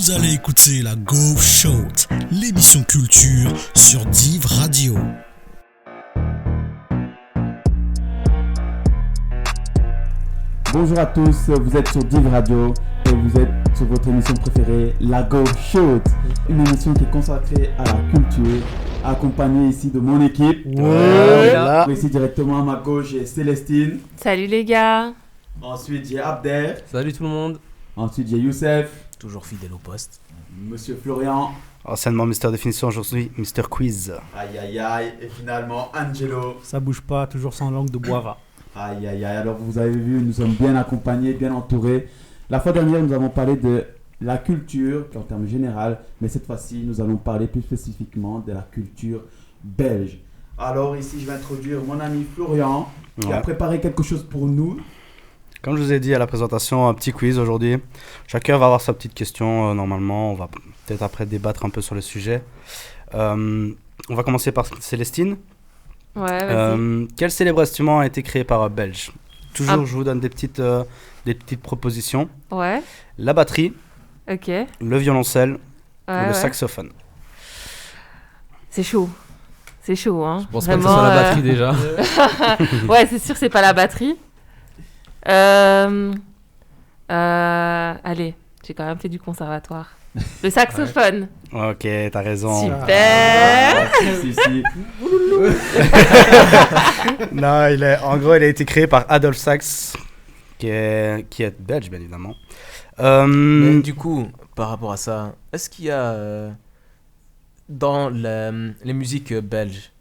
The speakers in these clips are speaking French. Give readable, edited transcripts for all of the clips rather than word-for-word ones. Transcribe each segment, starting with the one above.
Vous allez écouter la Go Show, l'émission culture sur Div Radio. Bonjour à tous, vous êtes sur Div Radio et vous êtes sur votre émission préférée, la Go Show, une émission qui est consacrée à la culture, accompagnée ici de mon équipe. Voilà. Ici directement à ma gauche, j'ai Célestine. Salut les gars. Ensuite, j'ai Abder. Salut tout le monde. Ensuite, j'ai Youssef. Toujours fidèle au poste. Monsieur Florian. Anciennement Mister Définition, aujourd'hui Mister Quiz. Aïe aïe aïe. Et finalement, Angelo. Ça bouge pas, toujours sans langue de bois. Aïe aïe aïe. Alors, vous avez vu, nous sommes bien accompagnés, bien entourés. La fois dernière, nous avons parlé de la culture en termes généraux, mais cette fois-ci, nous allons parler plus spécifiquement de la culture belge. Alors, ici, je vais introduire mon ami Florian, qui a préparé quelque chose pour nous. Comme je vous ai dit à la présentation, un petit quiz aujourd'hui. Chacun va avoir sa petite question. Normalement, on va peut-être après débattre un peu sur le sujet. On va commencer par Célestine. Ouais, vas-y. Quel célèbre instrument a été créé par un Belge? Toujours, je vous donne des petites propositions. Ouais. La batterie, Ok. le violoncelle ou le Ouais. saxophone. C'est chaud. C'est chaud, hein. Je pense pas que ce soit la batterie déjà. Ouais, c'est sûr, c'est pas la batterie. Allez, j'ai quand même fait du conservatoire. Le saxophone. Ok, t'as raison. Super. Si. Non, en gros, il a été créé par Adolphe Sax, qui est belge, bien évidemment. Mais du coup, par rapport à ça, est-ce qu'il y a dans les musiques belges,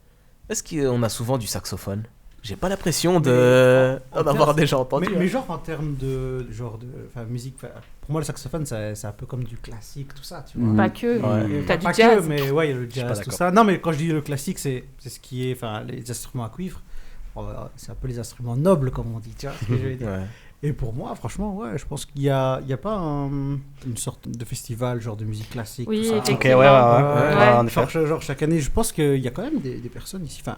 est-ce qu'on a souvent du saxophone? J'ai pas l'impression d'en avoir déjà entendu. Mais genre en termes de musique, pour moi le saxophone c'est un peu comme du classique, tout ça, tu vois. Pas que. Ouais. T'as Pas du jazz. que, mais ouais, il y a le pas jazz, tout d'accord. ça. Non, mais quand je dis le classique, c'est ce qui est, enfin, les instruments à cuivre. C'est un peu les instruments nobles, comme on dit, tu vois ce que je veux dire. Ouais. Et pour moi, franchement, ouais, je pense qu'il y a pas une sorte de festival genre de musique classique. Oui, tout ça. effectivement. Ok, ouais, en effet. Genre chaque année, je pense qu'il y a quand même des personnes ici. Enfin,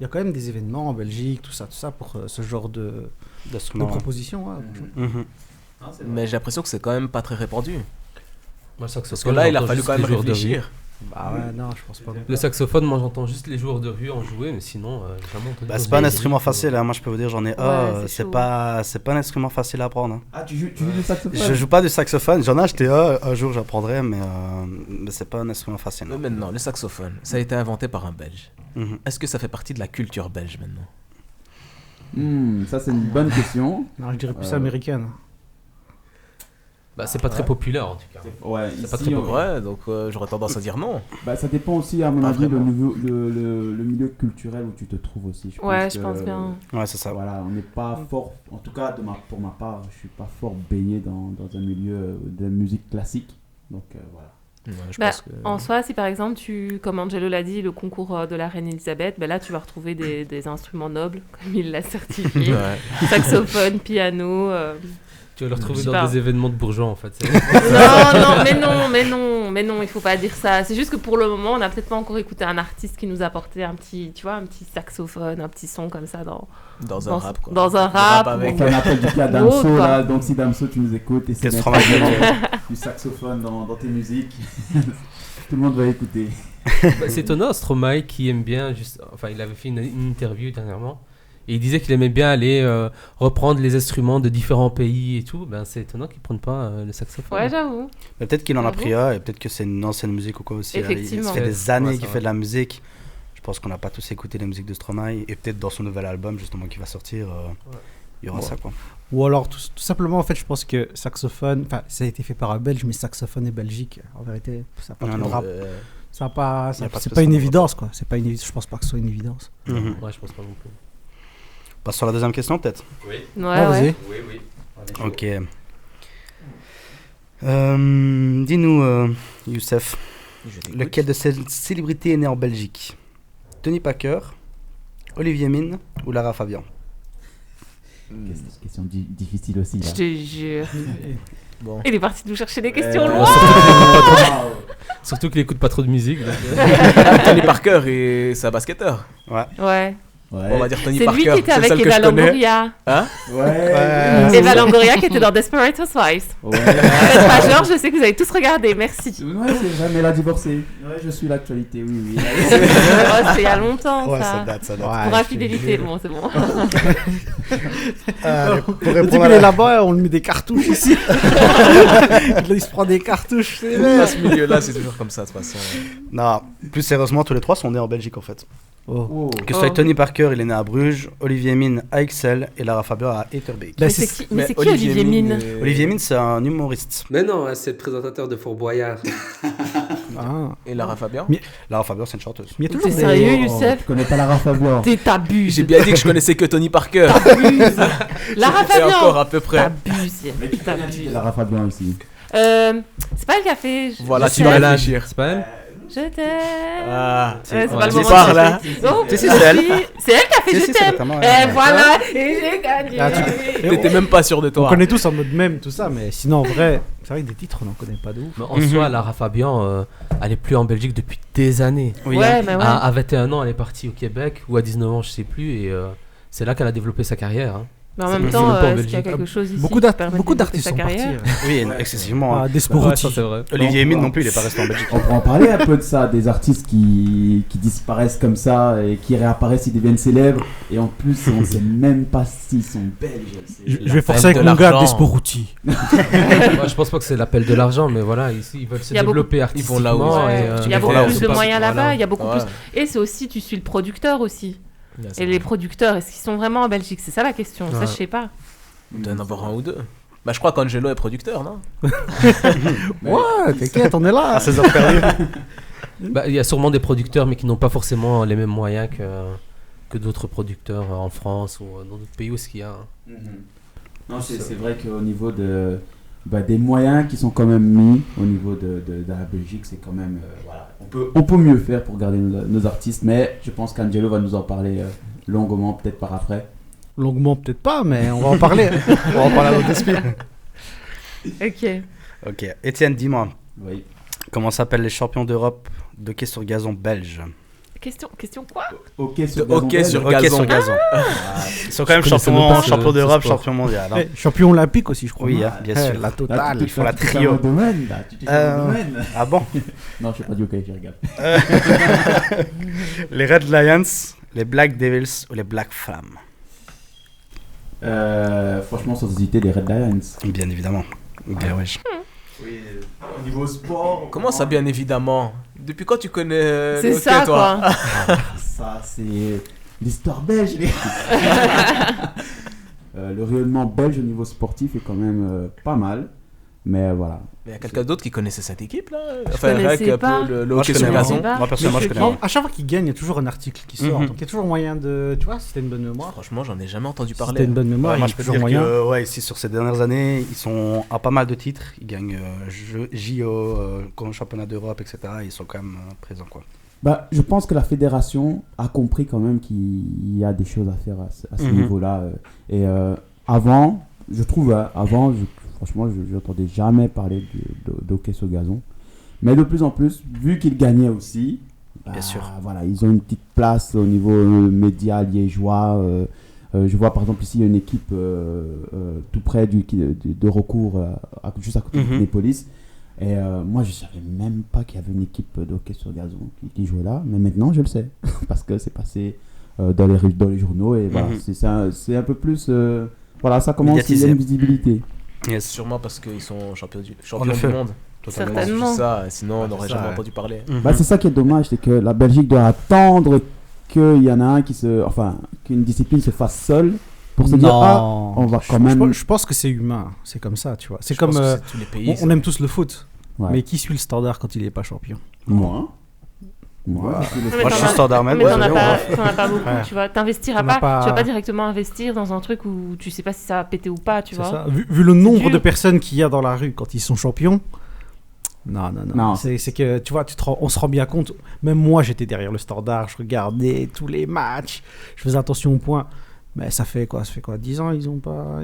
il y a quand même des événements en Belgique, tout ça pour ce genre de D'instruments. propositions. Ouais, Mhm. Mais j'ai l'impression que c'est quand même pas très répandu. Moi, le Parce saxophone, que là, il a j'entends fallu juste quand même les joueurs de réfléchir. rue. Bah ouais, non, je pense pas. Le saxophone, moi j'entends juste les joueurs de rue en jouer, mais sinon, j'ai jamais entendu. Bah, c'est pas un instrument facile, hein. Moi je peux vous dire, j'en ai un. c'est C'est chaud. pas un instrument facile à apprendre. Hein. Ah, tu joues du saxophone? Je joue pas du saxophone, j'en ai acheté un jour j'apprendrai, mais c'est pas un instrument facile. Mais maintenant, le saxophone, ça a été inventé par un Belge. Mhm. Est-ce que ça fait partie de la culture belge maintenant? Ça, c'est une bonne question. Non, je dirais plus américaine. Bah, c'est pas très populaire en tout cas. Ouais, C'est pas ici, très on- Ouais, donc j'aurais tendance à dire non. Bah, ça dépend aussi, à mon Pas avis, vraiment. le milieu culturel où tu te trouves aussi. Ouais, je pense bien. Ouais, c'est ça. Voilà, on n'est pas fort, en tout cas pour ma part, je suis pas fort baigné dans un milieu de musique classique. Donc voilà. Ouais, je Bah, pense que... en soi, si par exemple, comme Angelo l'a dit, le concours de la reine Elisabeth, bah là, tu vas retrouver des instruments nobles, comme il l'a certifié. Ouais. Saxophone, piano. Tu vas le retrouver Je sais dans pas. des événements de bourgeois en fait. Mais non, il faut pas dire ça. C'est juste que pour le moment, on n'a peut-être pas encore écouté un artiste qui nous a apporté un petit saxophone, un petit son comme ça Dans un rap, quoi. Dans un Du rap. avec... On fait un appel du pied à Ou Damso autre, quoi. là, donc si Damso tu nous écoutes et c'est Qu'est-ce mettre qu'on du saxophone dans tes musiques, tout le monde va écouter. Bah, c'est étonnant, Stromae qui aime bien, enfin il avait fait une interview dernièrement, et il disait qu'il aimait bien aller reprendre les instruments de différents pays et tout. Ben, c'est étonnant qu'ils ne prennent pas le saxophone. Ouais, j'avoue. Mais peut-être qu'il en a J'avoue. pris un et peut-être que c'est une ancienne musique ou quoi aussi. Effectivement. Il fait des années Ouais, qu'il c'est fait de la musique. Je pense qu'on n'a pas tous écouté les musiques de Stromae et peut-être dans son nouvel album justement qui va sortir, il y aura ça quoi. Ou alors tout simplement, en fait, je pense que saxophone, enfin, ça a été fait par un Belge, mais saxophone et Belgique, en vérité, ça n'a pas Ah, trop de non, rap. Ça a pas, y a pas de c'est pas une spécial évidence, quoi. C'est pas une évidence. Je pense pas que ce soit une évidence. Mhm. Ouais, je pense pas non plus. On passe sur la deuxième question peut-être. Ouais, Vas-y. ouais. Ok. Dis-nous, Youssef, Je t'écoute. lequel de ces célébrités est né en Belgique? Tony Packer, Olivier Mine ou Lara Fabian? Question difficile aussi là. Je te jure. Bon. Il est parti nous chercher des questions Euh, loin. Surtout qu'il écoute pas trop de musique. donc, Tony Parker et sa basketteur. Ouais. Ouais. Ouais. On va dire Tony C'est Parker. lui qui était c'est avec celle que Eva je connais. Longoria. Hein? Ouais. Eva Longoria qui était dans Desperate Housewives. Ouais. Faites pas genre, je sais que vous avez tous regardé, merci. Ouais, c'est vrai, mais elle a divorcé. Ouais, je suis l'actualité, oui. Oh, c'était il y a longtemps Ouais, ça ça. date, ça date. Ouais, Pour je infidélité, te jure. bon, c'est bon. Pour Le répondre type, à il est la- là-bas, on lui met des cartouches ici. Il se prend des cartouches, c'est Dans vrai. ce milieu-là, c'est toujours comme ça, de toute façon. Non, plus sérieusement, tous les trois sont nés en Belgique en fait. Oh. Oh. Que ce soit Tony Parker, il est né à Bruges, Olivier Mine à Ixelles et Lara Fabian à Etterbeek. Bah, Mais c'est qui Olivier Mine? Olivier Mine, c'est un humoriste. Mais non, c'est le présentateur de Fort Boyard. Ah. Et Lara Fabian? Mais- Lara Fabian, c'est une chanteuse. Mais il y a toujours T'es des- sérieux, Oh, Youssef? tu connais pas Lara Fabian. T'abuses. J'ai bien dit que je connaissais que Tony Parker. Lara Et encore Fabian. à peu près. T'abuses. Mais tu connais T'abuses. Lara Fabian aussi. C'est pas elle qui a fait. Voilà, je tu vas t'aime. réfléchir. C'est pas elle? Je t'aime. Ah, C'est ouais. pas le Tu moment parles, de là. chercher. Oh, Si, si, c'est elle. C'est elle qui a fait Si, Je si, c'est t'aime. notamment Et elle. voilà, et j'ai gagné. Ah, t'étais même pas sûr de On toi. connaît tous en mode même tout ça, mais sinon en vrai, c'est vrai que des titres on n'en connaît pas de ouf. Mais en soi, Lara Fabian, elle est plus en Belgique depuis des années. Oui, Ouais, hein. mais ouais. À 21 ans, elle est partie au Québec, ou à 19 ans, je sais plus, et c'est là qu'elle a développé sa carrière. Hein. Mais en C'est même même temps, pas en est-ce qu'il y a Belgique. quelque chose ici Beaucoup qui permet de développer d'artistes sa sont partis. carrière? Oui, excessivement. Ah, hein. Desporuti. c'est vrai. Olivier Mine non plus, il est pas resté en Belgique. On pourrait en parler un peu de ça, des artistes qui disparaissent comme ça et qui réapparaissent, ils deviennent célèbres. Et en plus, on ne sait même pas s'ils sont belges. Je La vais forcer peine avec de mon gars l'argent. Desporuti. Moi, je pense pas que c'est l'appel de l'argent, mais voilà, ici, ils veulent se Il y a développer Ils vont là où- artistiquement. Ouais, et, il y a ils beaucoup vont là où plus c'est de pas- moyens voilà. là-bas, il y a beaucoup Ouais. plus. Et c'est aussi, tu suis le producteur aussi. Bien Et sûr. les producteurs, est-ce qu'ils sont vraiment en Belgique? C'est ça la question. Ça, Ouais. je sais pas. Il doit y en avoir un ou deux. Bah, je crois qu'Angelo est producteur, non? Ouais, t'inquiète, on est là. À 16 heures perdues. Bah, il y a sûrement des producteurs, mais qui n'ont pas forcément les mêmes moyens que d'autres producteurs en France ou dans d'autres pays où il y a. Hein. Non, c'est vrai qu'au niveau des moyens qui sont quand même mis au niveau de la Belgique, c'est quand même. Voilà. On peut mieux faire pour garder nos artistes, mais je pense qu'Angelo va nous en parler longuement, peut-être par après. Longuement, peut-être pas, mais on va en parler. On va en parler à notre esprit. Ok. Ok, Étienne, dis-moi, Oui. comment s'appellent les champions d'Europe de hockey sur gazon belges? Question quoi? Ok De sur hockey gazon sur belge. Hockey gazon. sur gazon. Ils sont quand même Je connaissais même pas champions ce d'Europe, sport. champions mondiaux. hein. Champion olympique aussi, je crois. Oui, non hein, bien Eh, sûr. La Là, totale. tu ils font la touches trio. dans le domaine, là. Tu touches dans le domaine. Ah bon? Non, je sais pas du hockey, je regarde. Les Red Lions, les Black Devils ou les Black Flames? Franchement, sans hésiter, les Red Lions. Bien évidemment. Bien, wesh. Oui, au niveau sport. Comment ça, bien évidemment? Depuis quand tu connais le C'est hockey, ça, toi? quoi. Ça, c'est l'histoire belge. Le rayonnement belge au niveau sportif est quand même pas mal. Mais voilà. Mais il y a quelqu'un d'autre qui connaissait cette équipe, là? Je Enfin, rien connaissais qu'un pas. peu le Moi, je hockey sur connais. gazon. pas. Moi, personnellement, je Mais connais. À chaque fois qu'il gagne, il y a toujours un article qui sort. Mhm. Donc il y a toujours moyen de. Tu vois, si t'as une bonne mémoire. Franchement, j'en ai jamais entendu Si parler. t'as une bonne mémoire, Moi, il y je a peux toujours dire moyen. que, ouais, ici, sur ces dernières années, ils sont à pas mal de titres. Ils gagnent JO, championnat d'Europe, etc. Ils sont quand même présents, quoi. Bah, je pense que la fédération a compris quand même qu'il y a des choses à faire à ce Mhm. niveau-là. Et avant, je trouve, franchement, je n'entendais jamais parler d'hockey sur gazon. Mais de plus en plus, vu qu'ils gagnaient aussi, Bien sûr. Voilà, ils ont une petite place au niveau média liégeois. Je vois par exemple ici, il y a une équipe tout près de recours, juste à côté Mhm. des polices. Et moi, je ne savais même pas qu'il y avait une équipe de hockey sur gazon qui jouait là. Mais maintenant, je le sais. Parce que c'est passé dans les journaux. Et voilà, Mhm. c'est un peu plus... voilà, ça commence, il y a Médiatisé. une visibilité. Yes. Sûrement parce qu'ils sont champions du effet. monde. Totalement. Certainement. C'est ça, sinon on n'aurait c'est jamais ça, entendu parler. Mhm. Bah, c'est ça qui est dommage, c'est que la Belgique doit attendre qu'il y en a un qu'une discipline se fasse seule pour se dire, ah, on va quand même... Je pense que c'est humain. C'est comme ça, tu vois. C'est Je comme. pense que c'est tous les pays. On aime tous le foot. Ouais. Mais qui suit le standard quand il n'est pas champion? Moi, Mais Moi, je t'en suis as- standard même. Mais t'en as ouais, pas, ouais. t'en as pas beaucoup, Ouais. tu vois. T'investiras T'en as pas, tu vas pas- pas directement investir dans un truc où tu sais pas si ça va péter ou pas, tu C'est vois. ça. Vu le nombre dur. de personnes qu'il y a dans la rue quand ils sont champions. Non. Non. C'est que, tu vois, on se rend bien compte. Même moi, j'étais derrière le standard. Je regardais tous les matchs. Je faisais attention aux points. Mais ça fait quoi 10 ans, ils ont pas.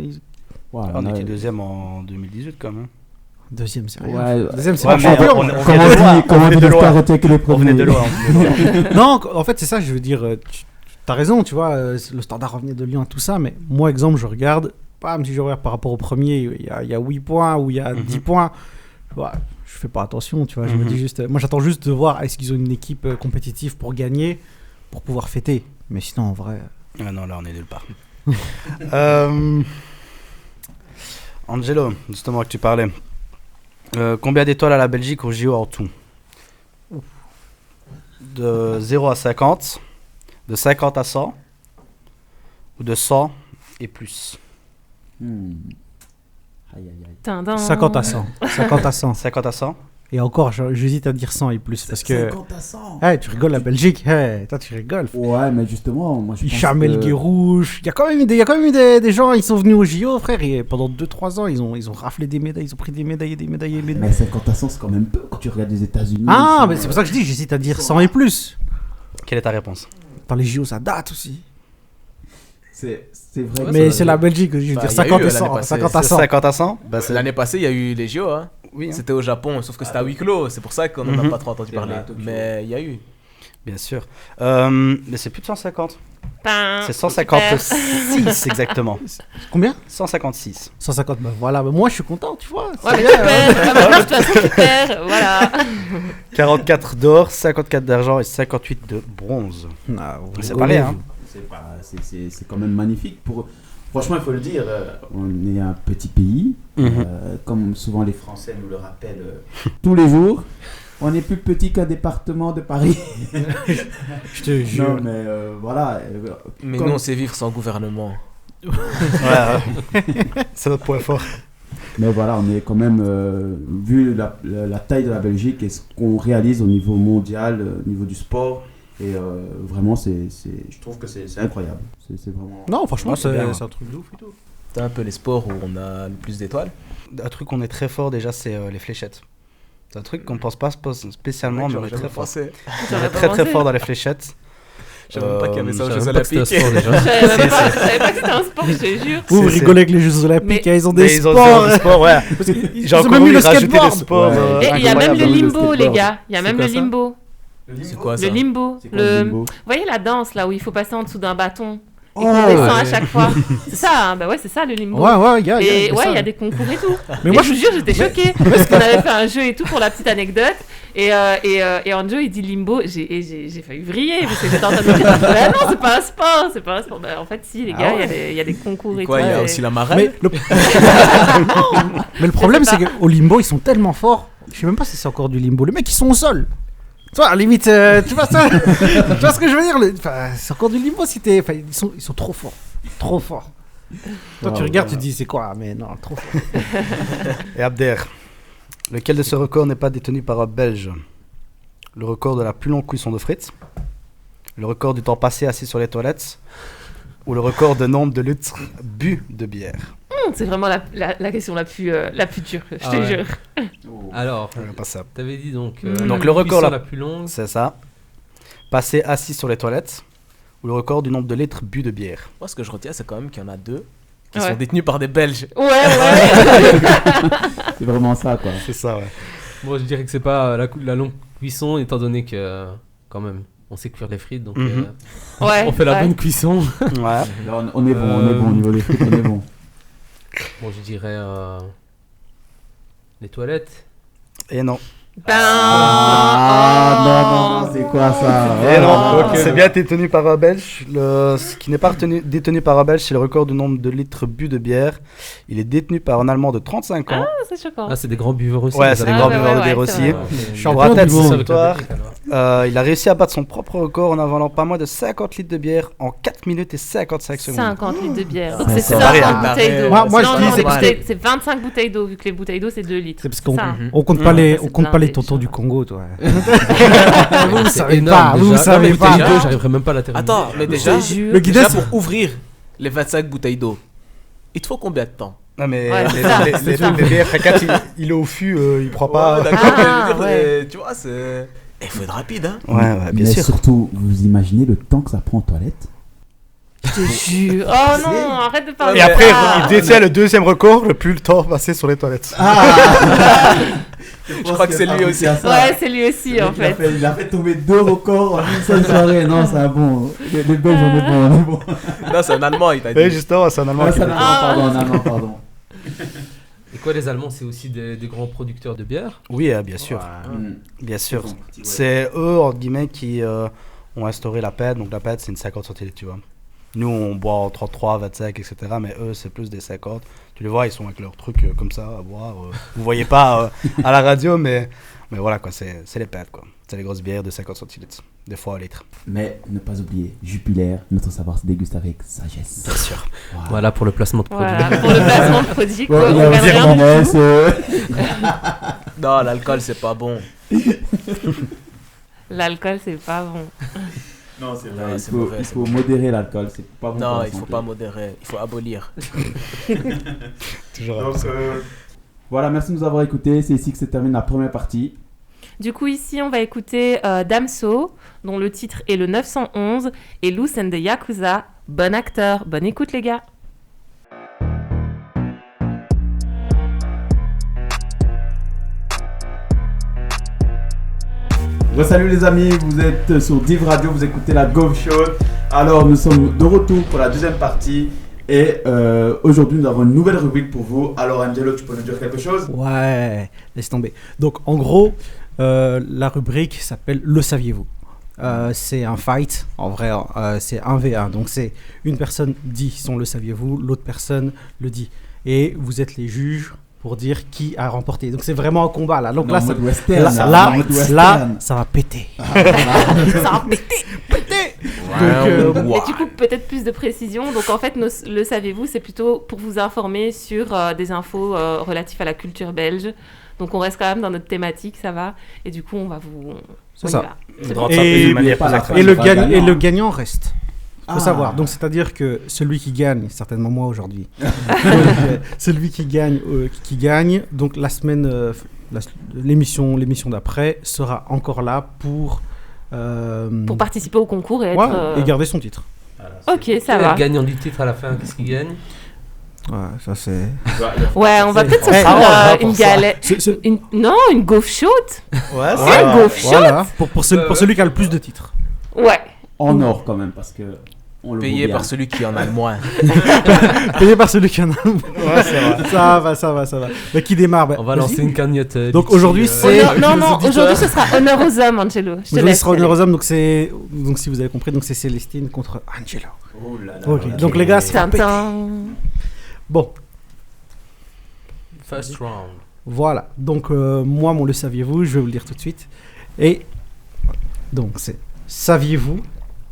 voilà, On était deuxième en 2018 quand même. Deuxième, c'est rien. Ouais, Deuxième, c'est Ouais, pas mais champion. on venait comment de loin, dire on venait de loin. arrêter que les On venait premiers de loin. Non, en fait, c'est ça, je veux dire. t'as raison, tu vois, le Standard revenait de Lyon et tout ça, mais moi, exemple, je regarde, si je regarde par rapport au premier, il y a 8 points ou il y a 10 points, je fais pas attention, tu vois, je me dis juste, moi j'attends juste de voir est-ce qu'ils ont une équipe compétitive pour gagner, pour pouvoir fêter, mais sinon en vrai... Ah non, là on est nulle part. Angelo, justement que tu parlais, combien d'étoiles à la Belgique au JO en tout? De 0 à 50, de 50 à 100, ou de 100 et plus? Aïe, aïe, aïe. Tindin. 50 à 100. 50 à 100. 50 à 100? Et encore, j'hésite à dire 100 et plus, parce que... 50 à 100. Hey, tu rigoles, la Belgique, hey, toi tu rigoles. Ouais, mais justement, moi je pense Chamel que... Guérouche, il y a quand même eu des gens, ils sont venus au JO, frère, et pendant 2-3 ans, ils ont raflé des médailles, ils ont pris des médailles et des médailles et des médailles. Mais 50 à 100, c'est quand même peu quand tu regardes les États-Unis. Ah, mais c'est pour ça que je dis, j'hésite à dire 100 et plus. Quelle est ta réponse? Dans les JO, ça date aussi. C'est vrai. Ouais, Mais ça c'est va. la Belgique, je veux Bah, dire il y a 50 eu, et l'année 100. passée, 50 à C'est 100. 50 à 100? Bah, c'est... L'année passée, il y a eu les JO, hein. Oui, hein. C'était au Japon, sauf que c'était à huis clos. C'est pour ça qu'on n'en a pas trop entendu C'est vrai, parler. à Tokyo. Mais il y a eu. Bien sûr. Mais c'est plus de 150. Tin. C'est 156 exactement. Combien 156. 150, bah voilà, mais moi je suis content, tu vois. Ouais, mais tu perds. Ah, bah, de toute façon, tu perds. Voilà. 44 d'or, 54 d'argent et 58 de bronze. C'est pas rien. Hein. C'est quand même magnifique. Franchement, il faut le dire, on est un petit pays. Comme souvent les Français nous le rappellent tous les jours. On est plus petit qu'un département de Paris. Je te jure. Non, mais voilà. Mais Comme- nous, on sait vivre sans gouvernement. Ouais, c'est notre point fort. Mais voilà, on est quand même, vu la taille de la Belgique et ce qu'on réalise au niveau mondial, au niveau du sport, et vraiment, je trouve que c'est incroyable. C'est vraiment... Non, franchement, Ouais, c'est bien. c'est un truc de ouf et tout. C'est un peu les sports où on a le plus d'étoiles. Un truc qu'on est très fort déjà, c'est les fléchettes. C'est un truc qu'on pense pas spécialement, mais on est très fort. On est très très fort dans les fléchettes. Je savais même pas qu'il y avait ça aux Je Jeux savais pas que c'était un Olympiques. sport, déjà. Je savais pas que c'était un sport, je te jure. Vous C'est- rigolez avec les Jeux Olympiques, Mais- ils ont Mais des ils ont sports. des sports, ouais. Ils J'ai ont encore même envie mis de le rajouter des skateboard. sports. Ouais. Et il y a même le incroyable, le limbo, les skateboard. gars. Il y a C'est même quoi le ça limbo. C'est quoi ça? Le limbo. C'est quoi le limbo? Vous voyez la danse là où il faut passer en dessous d'un bâton et Oh, qu'on descend à ouais. chaque fois. C'est ça, hein, bah ouais, c'est ça le limbo. Ouais, gars. Et ouais, il y a des concours et tout. Mais Et moi, je vous jure, j'étais choquée parce qu'on avait fait un jeu et tout pour la petite anecdote. Et Anjo, il dit limbo. J'ai failli vriller parce que j'étais en train de me dire bah non, c'est pas un sport, c'est pas un sport. Bah, en fait, si, les gars, il y a des concours et Quoi, tout. il y a et- aussi la Mais marelle. le problème, Je sais c'est qu'au limbo, ils sont tellement forts. Je sais même pas si c'est encore du limbo. Les mecs, ils sont au sol. Tu vois, à la limite, tu vois ça. Tu vois ce que je veux dire Enfin, c'est encore du limbo si t'es. Enfin, ils sont trop forts. Trop forts. Toi, tu Ouais, regardes, voilà. tu te dis, c'est quoi? Mais non, trop fort. Et Abder, lequel de ce record n'est pas détenu par un Belge? Le record de la plus longue cuisson de frites, le record du temps passé assis sur les toilettes, ou le record de nombre de litres bu de bière? C'est vraiment la question la plus dure, je Ah te ouais. jure. Alors, Pas ça. t'avais dit donc. Donc, la le record, cuisson là. la plus longue. C'est ça. Passer assis sur les toilettes, ou le record du nombre de litres bu de bière? Moi, ce que je retiens, c'est quand même qu'il y en a deux qui Ouais. sont détenus par des Belges. Ouais. C'est vraiment ça, quoi. C'est ça, ouais. Moi, je dirais que c'est pas la longue cuisson, étant donné que, quand même, on sait cuire les frites, donc Mhm. Ouais. on fait la ouais. bonne cuisson. Ouais. Là, on est bon au niveau des frites, on est bon. Bon, je dirais les toilettes. Et non. Ben, Ah, non, c'est quoi ça? Et non, Ah, c'est bien détenu par un Belge. Ce qui n'est pas détenu par un Belge, c'est le record du nombre de litres bu de bière. Il est détenu par un Allemand de 35 ans. c'est choquant. Ah, c'est des grands buveurs aussi. Ouais, les c'est des Allemands. grands ouais, buveurs de ouais, bière c'est aussi. vrai. Ok. Pour la tête, du monde son avec la victoire. Belgique, alors. Il a réussi à battre son propre record en avalant pas moins de 50 litres de bière en 4 minutes et 55 secondes. 50 litres de bière. Donc Ouais, c'est c'est 50 pareil, hein. bouteilles d'eau. Moi, je Non, dis, non, c'est parce bouteilles- c'est 25 bouteilles d'eau, vu que les bouteilles d'eau, c'est 2 litres. C'est parce qu'on Ça. on compte pas Mhm. les, C'est on compte pas les blindé, tontons ça. du Congo, toi. Vous savez pas, vous savez pas. J'arriverai même pas à la terminer. Attends, mais déjà, Je te jure. Le déjà Guinness, pour ouvrir les 25 bouteilles d'eau, il te faut combien de temps? Non, mais Ouais, les, c'est ça, les- c'est les ça. trucs de bière, Kakat, il est au fût, il prend pas. Ouais, d'accord, Ah, mais je veux dire, ouais. tu vois, c'est. Il faut être rapide, hein. Ouais, ouais, bien Mais sûr. surtout, vous imaginez le temps que ça prend en toilette? Je te jure. Oh non, arrête de parler. Et après, Ah. il détient le deuxième record, le plus le temps passé sur les toilettes. Je crois que c'est lui aussi. Ouais, c'est lui aussi en fait. Il a fait tomber 2 records en une seule soirée. Non, c'est un bon. Les Belges, on est bon. Non, c'est un Allemand, il t'a Oui, dit. justement, c'est un Allemand Ah, qui c'est un l'a fait. Allemand, pardon, un Allemand, pardon. Et quoi, les Allemands, c'est aussi des grands producteurs de bière? Oui, bien sûr. Bien sûr. Ouais. C'est eux, entre guillemets, qui ont instauré la PED. Donc la PED, c'est une 50 centilitres, tu vois. Nous, on boit en 33, 25, etc. Mais eux, c'est plus des 50. Tu les vois, ils sont avec leurs trucs comme ça à boire. Vous voyez pas à la radio, mais voilà, quoi. C'est les PED, quoi. C'est les grosses bières de 50 centilitres. Des fois, un litre. Mais ne pas oublier, Jupiler, notre savoir se déguste avec sagesse. Bien sûr. Voilà pour le placement de produit. Voilà, pour le placement de produit, quoi. Ouais, il y On a gagne aussi rien du Guinness, tout. Non, l'alcool, c'est pas bon. L'alcool, c'est pas bon. Non, c'est vrai, vrai. c'est Il mauvais, faut c'est mauvais. modérer l'alcool, c'est pas bon. pour Non, la il faut santé. pas modérer, il faut abolir. Toujours Donc, voilà, merci de nous avoir écoutés. C'est ici que se termine la première partie. Du coup, ici, on va écouter Damso, dont le titre est le 911, et Loose and the Yakuza. Bon acteur, bonne écoute, les gars. Salut les amis, vous êtes sur Div Radio, vous écoutez la Gov Show. Alors, nous sommes de retour pour la deuxième partie. Et aujourd'hui, nous avons une nouvelle rubrique pour vous. Alors, Angelo, tu peux nous dire quelque chose? Ouais, laisse tomber. Donc, en gros, la rubrique s'appelle Le saviez-vous? C'est un fight, en vrai, c'est 1v1. Donc, c'est une personne dit son Le saviez-vous, l'autre personne le dit. Et vous êtes les juges pour dire qui a remporté. Donc, c'est vraiment un combat là. Donc, Non, là, en ça, mode western, là, en mode là, western. ça va péter. Ça va péter. Et du coup, peut-être plus de précision. Donc, en fait, le savez-vous, c'est plutôt pour vous informer sur des infos relatives à la culture belge. Donc, on reste quand même dans notre thématique, ça va. Et du coup, on va vous... C'est on y ça. va. On rentre un peu Et, d'une manière pas plus la actuelle. et le pas gagnant, gagnant. et le gagnant reste. Faut Ah. savoir. Donc, c'est-à-dire que celui qui gagne, certainement moi aujourd'hui, donc, celui qui gagne, donc la semaine, l'émission d'après sera encore là pour Pour participer au concours et être... ouais, et garder son titre. Ok, ça Et va. le gagnant du titre à la fin, qu'est-ce qu'il gagne? Ouais, ça c'est. Ouais, on va peut-être se Ouais, faire ah, une galette. Non, une gaufre chaude. Ouais, c'est Ouais, vrai. gaufre chaude. Voilà, pour celui qui a le plus de titres. Ouais. En or quand même, parce que on le Payé vaut bien. par celui qui en a le moins. Payé par celui qui en a. Ouais, c'est vrai. Ça va. Mais qui démarre bah, On va vas-y. lancer une cagnotte. Donc Litchi, aujourd'hui, c'est- Non, aujourd'hui, ce sera honneur aux hommes, Angelo. Je te Aujourd'hui, laisse. ce sera honneur aux hommes, donc si vous avez compris, donc c'est Célestine contre Angelo. Oh là là. Ok, là là. donc les gars, c'est Tintin. bon. First round. Voilà, donc moi, mon le saviez-vous, je vais vous le dire tout de suite. Et donc, c'est saviez-vous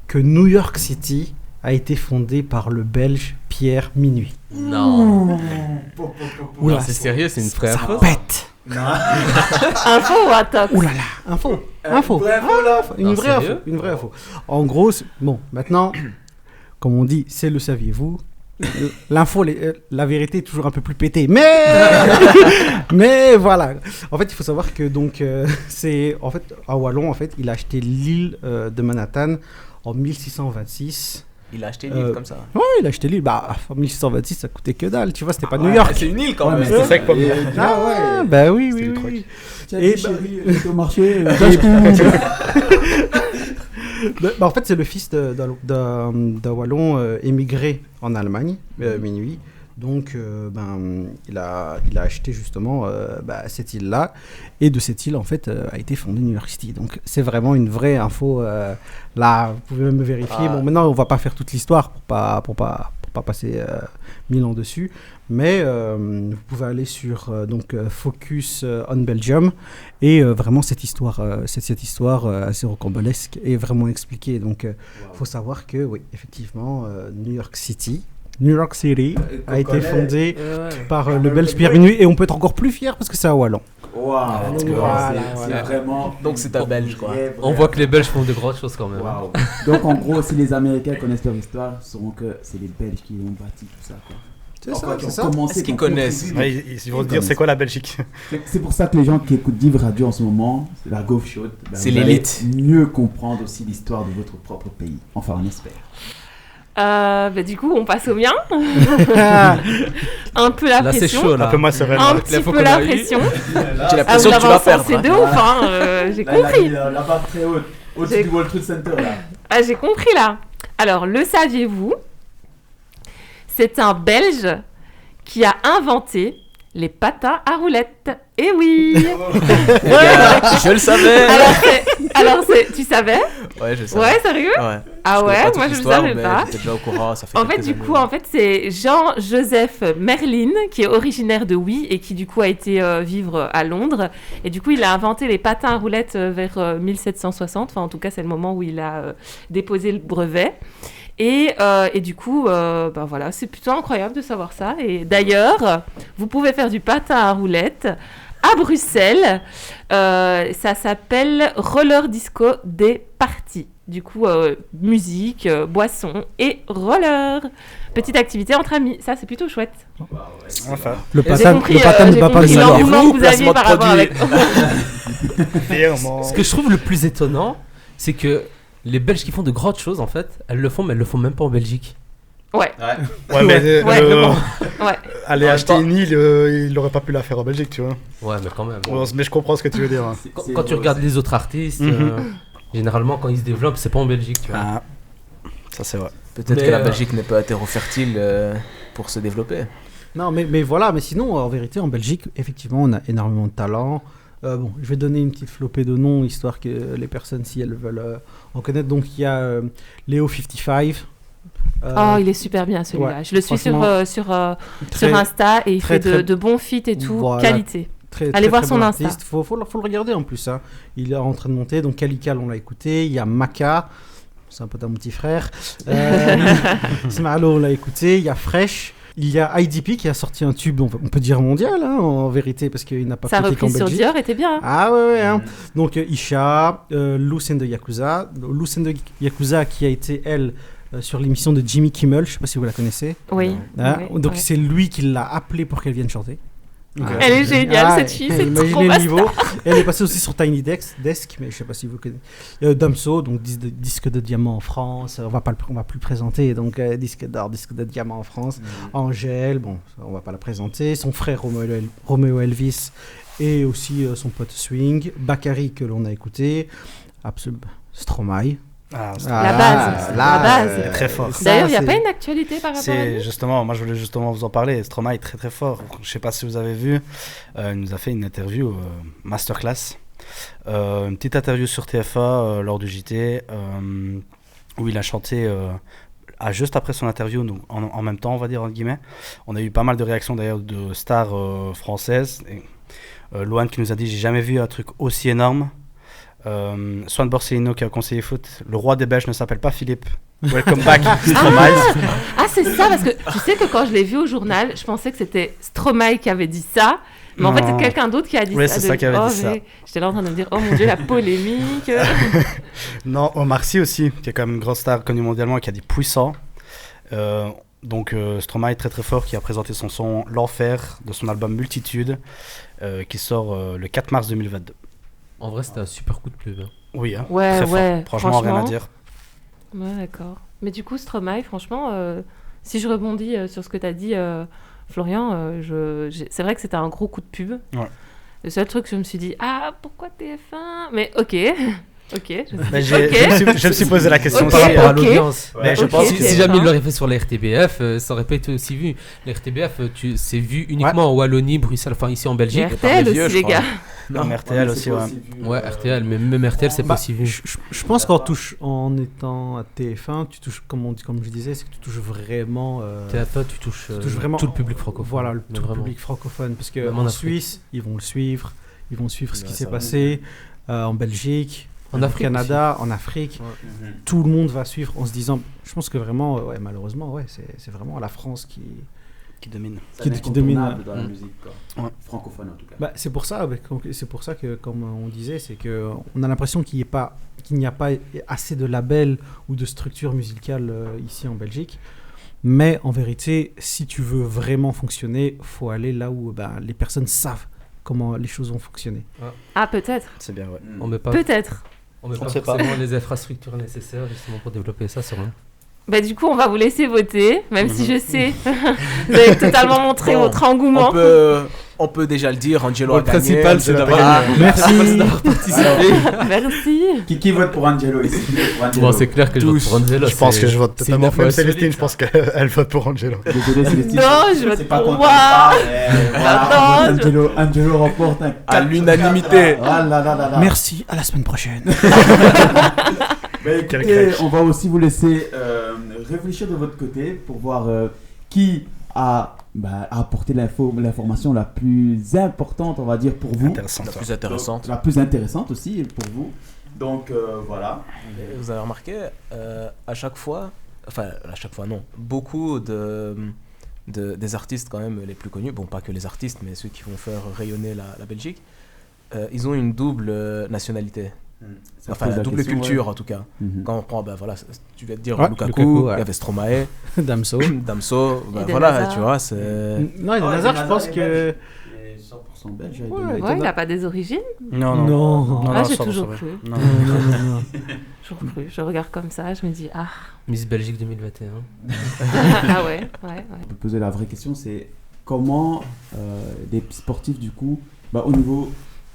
que New York City a été fondée par le Belge Pierre Minuit? Non. Oula, C'est sérieux, c'est une vraie ça info. pète. Info ou attaque? Oula là, info. Une Non, vraie info, sérieux une vraie info. En gros, bon, maintenant, comme on dit, c'est le saviez-vous. L'info, la vérité est toujours un peu plus pétée, mais voilà. En fait, il faut savoir que donc c'est en fait un Wallon, en fait, il a acheté l'île de Manhattan en 1626. Il a acheté une île comme ça. Ouais, il a acheté l'île. Bah, en 1626, ça coûtait que dalle. Tu vois, c'était pas New York. C'est une île quand Ouais, même. mais C'est ça que pas bien. Ah ouais. Bah oui, C'était oui, le oui. Tiens, Et dis, bah- chérie, j'étais au marché. Bah, en fait, c'est le fils d'un Wallon émigré en Allemagne, Minuit. Donc, il a acheté justement cette île-là. Et de cette île, en fait, a été fondée New York City. Donc, c'est vraiment une vraie info. Là, vous pouvez même me vérifier. Ah. Bon, maintenant, on va pas faire toute l'histoire pour pas passer 1000 ans dessus. Mais vous pouvez aller sur Focus on Belgium. Et vraiment, cette histoire assez rocambolesque est vraiment expliquée. Donc, faut savoir que, oui, effectivement, New York City a été fondée par le Belge Pierre Minuit. Et on peut être encore plus fier parce que c'est un Wallon. Waouh, Donc, c'est voilà. vraiment. Donc c'est un Belge quoi. On voit que les Belges font de grandes choses quand même. Waouh. Donc en gros, si les Américains connaissent leur histoire, ils sauront que c'est les Belges qui ont bâti tout ça. Quoi. C'est Enfin, ça, qui c'est ont ça. commencé, Est-ce qu'ils qui ont connaissent contribué. Ouais, ils vont se dire c'est quoi la Belgique? C'est pour ça que les gens qui écoutent Div Radio en ce moment, c'est la Gauve Chaude, C'est vous allez l'élite. mieux comprendre aussi l'histoire de votre propre pays. Enfin, on espère. Du coup, on passe au mien. Un peu la Là, c'est pression. chaud, là. Un peu moins sereine. Un là. petit peu la pression. J'ai Ah, l'impression vous que tu l'avez vas perdre. encensé de ouf, hein. J'ai Là, il a compris. mis la barre très haute. Au-dessus J'ai- du World Trade Center, là. Ah, j'ai compris là. Alors, le saviez-vous? C'est un Belge qui a inventé les patins à roulettes. Eh oui. Je le savais. Tu savais? Ouais, je le savais. Ouais, sérieux? Ouais. Ah Je connais ouais, pas toute moi je le l'histoire, savais mais pas. J'étais déjà au courant, ça fait En fait, quelques du années. coup, c'est Jean-Joseph Merlin qui est originaire de Huy et qui du coup a été vivre à Londres. Et du coup, il a inventé les patins à roulettes vers 1760. Enfin, en tout cas, c'est le moment où il a déposé le brevet. Et du coup, voilà, c'est plutôt incroyable de savoir ça. Et d'ailleurs, vous pouvez faire du patin à roulettes à Bruxelles. Ça s'appelle Roller Disco des Parties. Du coup, musique, boisson et roller. Petite activité entre amis. Ça, c'est plutôt chouette. Enfin, Le J'ai patin compris, ne va j'ai pas compris nous avoir. l'engouement que vous aviez placement de par rapport produit. avec... clairement. Ce que je trouve le plus étonnant, c'est que les Belges qui font de grandes choses, en fait, elles le font, mais elles le font même pas en Belgique. Ouais, Ouais, mais Ouais. ouais. ouais. aller En même acheter temps- une île, il aurait pas pu la faire en Belgique, tu vois. Ouais, mais quand même. Bon, mais je comprends ce que tu veux dire. Hein. Quand tu regardes les autres artistes, généralement, quand ils se développent, c'est pas en Belgique, tu vois. Ah, ça c'est vrai. Peut-être Mais, que la Belgique n'est pas terreau fertile pour se développer. Non, mais voilà, mais sinon, en vérité, en Belgique, effectivement, on a énormément de talent. Bon, je vais donner une petite flopée de noms, histoire que les personnes, si elles veulent en connaître. Donc, il y a Léo 55. Oh, il est super bien celui-là. ouais, Je le suis franchement, sur très, Insta et il très, fait très- de bons feats et tout. Voilà. Qualité. très, Allez voir très son bon Insta. artiste. Faut le regarder en plus. Hein. Il est en train de monter. Donc, Calical, on l'a écouté. Il y a Maka. C'est un peu d'un mon petit frère. Smalo, on l'a écouté. Il y a Fresh. Il y a IDP qui a sorti un tube, on peut dire mondial, hein, en vérité, parce qu'il n'a pas Sa pété qu'en reprise sur Belgique. Dior était bien. Ah ouais, hein. Donc Isha, Loose and the Yakuza. Loose and the Yakuza qui a été, elle, sur l'émission de Jimmy Kimmel, je sais pas si vous la connaissez. Oui. Hein. Oui, Donc ouais. c'est lui qui l'a appelée pour qu'elle vienne chanter. Elle est géniale, cette fille, c'est imaginez trop le vaste. niveau. Et elle est passée aussi sur Tiny Desk, mais je sais pas si vous connaissez. Damso, donc disque de diamant en France, on va plus le présenter, donc disque d'or, disque de diamant en France. Angèle, bon, ça, on va pas la présenter. Son frère Romeo Elvis et aussi son pote Swing. Bakary que l'on a écouté. Stromae. Ah, La base, la base. très fort. ça, D'ailleurs, il n'y a c'est- pas une actualité par rapport à C'est lui justement, moi je voulais justement vous en parler. Stromae est très très fort. Je sais pas si vous avez vu, il nous a fait une interview masterclass, une petite interview sur TF1 lors du JT où il a chanté juste après son interview, donc en même temps, on va dire entre guillemets. On a eu pas mal de réactions d'ailleurs de stars françaises. Loane qui nous a dit j'ai jamais vu un truc aussi énorme. Swan Borsellino qui a conseillé foot. Le roi des Belges ne s'appelle pas Philippe. Welcome back, Stromae. Ah, c'est ça, parce que tu sais que quand je l'ai vu au journal, je pensais que c'était Stromae qui avait dit ça. Mais en fait, c'est Non. quelqu'un d'autre qui a dit Oui, ça. c'est ça qui avait dit ça. J'étais là en train de me dire, oh mon dieu, la polémique. Non, Omar Sy aussi, qui est quand même une grande star connue mondialement et qui a dit puissant. Donc Stromae est très très fort, qui a présenté son son L'Enfer de son album Multitude, qui sort le 4 mars 2022. En vrai, c'était un super coup de pub. hein. Oui, hein, Ouais, très fort. ouais, Franchement, rien à franchement. dire. Ouais, d'accord. Mais du coup, Stromae, franchement, si je rebondis sur ce que tu as dit, Florian, c'est vrai que c'était un gros coup de pub. Ouais. Le seul truc, je me suis dit, ah, pourquoi TF1 Mais ok, ok. Mais Ok. je me suis posé la question Ok. Par aussi. rapport à ok. l'audience. Mais je Ok, pense Si, que si c'est jamais ça. il l'aurait fait sur la RTBF, ça aurait pas été aussi vu. La RTBF, c'est vu uniquement en Wallonie, Bruxelles, enfin ici en Et Belgique. RTL les vieux, aussi, je les crois. gars. Non, mais RTL aussi, ouais. Ouais, RTL, mais même RTL, c'est pas si vu. Je pense qu'en touche, en étant à TF1, tu touches, comme je disais, c'est que tu touches vraiment. TF1, tu touches vraiment tout le public francophone. Voilà, le Mais tout le vraiment. public francophone. Parce que Même en en Afrique. Suisse, ils vont le suivre. Ils vont suivre ce qui Ouais, s'est ça passé. En Belgique, En au Afrique Canada, en Afrique. Ouais. Tout le monde va suivre en se disant. Je pense que vraiment, ouais, malheureusement, ouais, c'est vraiment la France qui domine. qui domine. dans la Mm. musique, quoi. Ouais. Francophone en tout cas. Bah, c'est pour ça que, comme on disait, c'est que on a l'impression qu'il n'y a pas assez de labels ou de structures musicales ici en Belgique. Mais en vérité, si tu veux vraiment fonctionner, faut aller là où les personnes savent comment les choses vont fonctionner. Ah, peut-être. C'est bien, ouais. On met pas, Peut-être. on met On pas sait pas. forcément les infrastructures nécessaires justement pour développer ça sur un. Bah, du coup, on va vous laisser voter, même si je sais, vous avez totalement montré votre engouement. On peut déjà le dire, Angelo Le a gagné. principal, c'est Angelo d'avoir a gagné. Merci. Merci. Qui vote pour Angelo ici? Pour Angelo. Bon, c'est clair que je vote pour Angelo. Je pense que je vote c'est totalement. une Même affaire Célestine, solide, je pense qu'elle vote pour Angelo. Désolé, Célestine. Non, je C'est vote pas pour content de moi. ça, mais voilà, Non, Angelo, Angelo remporte un À l'unanimité. Ah là là là là. Merci, à la semaine prochaine. Mais Quel écoutez, crack. on va aussi vous laisser réfléchir de votre côté pour voir qui a apporté l'information la plus importante, on va dire, pour vous. Intéressant. La ça. plus intéressante. Donc, la plus intéressante aussi pour vous. Donc voilà. Et vous avez remarqué, à chaque fois non, beaucoup des artistes quand même les plus connus, bon pas que les artistes, mais ceux qui vont faire rayonner la Belgique, ils ont une double nationalité. Ça Enfin, pose la la double question, culture ouais. en tout cas. Mhm. Quand on prend, tu vas te dire Ouais, Lukaku, Lukaku, ouais. il y avait Stromae, Damso. Damso, Eden voilà, Hazard. tu vois, c'est... Non, Eden Oh, Hazard, Eden je pense Hazard que. est belge. 100% belge. Ouais, Ouais, il n'a pas des origines. Non, Non. non. Non, Ah, non, j'ai ça va, toujours ça va. cru. Non. Non. Toujours cru. Je regarde comme ça, je me dis, ah, Miss Belgique 2021. ah ouais. On peut poser la vraie question, c'est comment les sportifs du coup, au niveau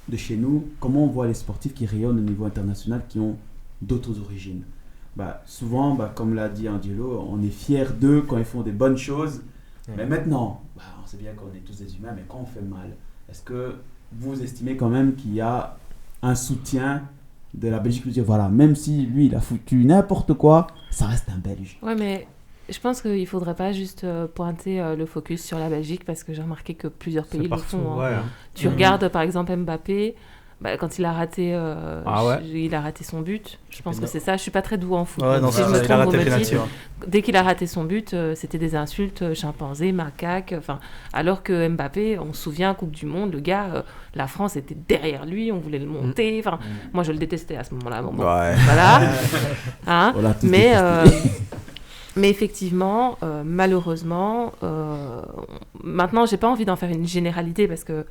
de chez nous, comment on voit les sportifs qui rayonnent au niveau international qui ont d'autres origines. Souvent, comme l'a dit Angelo, on est fiers d'eux quand ils font des bonnes choses. Mais maintenant, on sait bien qu'on est tous des humains, mais quand on fait mal, est-ce que vous estimez quand même qu'il y a un soutien de la Belgique, de dire voilà, même si lui il a foutu n'importe quoi, ça reste un Belge. Ouais, mais je pense qu'il ne faudrait pas juste pointer le focus sur la Belgique parce que j'ai remarqué que plusieurs pays le font. Hein. Ouais. Tu regardes par exemple Mbappé, quand il a raté, ouais. il a raté son but. Je pense que c'est ça. Je suis pas très douée en foot. Ouais, non, Si je me il a trompe, raté vous me le dites. penalty. Dès qu'il a raté son but, c'était des insultes, chimpanzé, macaque. Alors que Mbappé, on se souvient, Coupe du Monde, le gars, la France était derrière lui, on voulait le monter. Moi, je le détestais à ce moment-là. Bon, Ouais. voilà. Hein, On l'a tous mais effectivement, malheureusement, maintenant, j'ai pas envie d'en faire une généralité parce que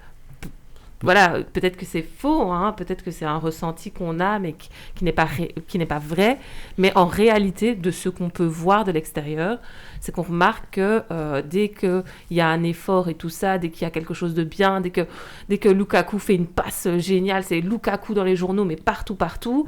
voilà, peut-être que c'est faux, hein, peut-être que c'est un ressenti qu'on a, mais qui n'est pas vrai. Mais en réalité, de ce qu'on peut voir de l'extérieur, c'est qu'on remarque que dès qu'il y a un effort et tout ça, dès qu'il y a quelque chose de bien, dès que Lukaku fait une passe géniale, c'est Lukaku dans les journaux, mais partout.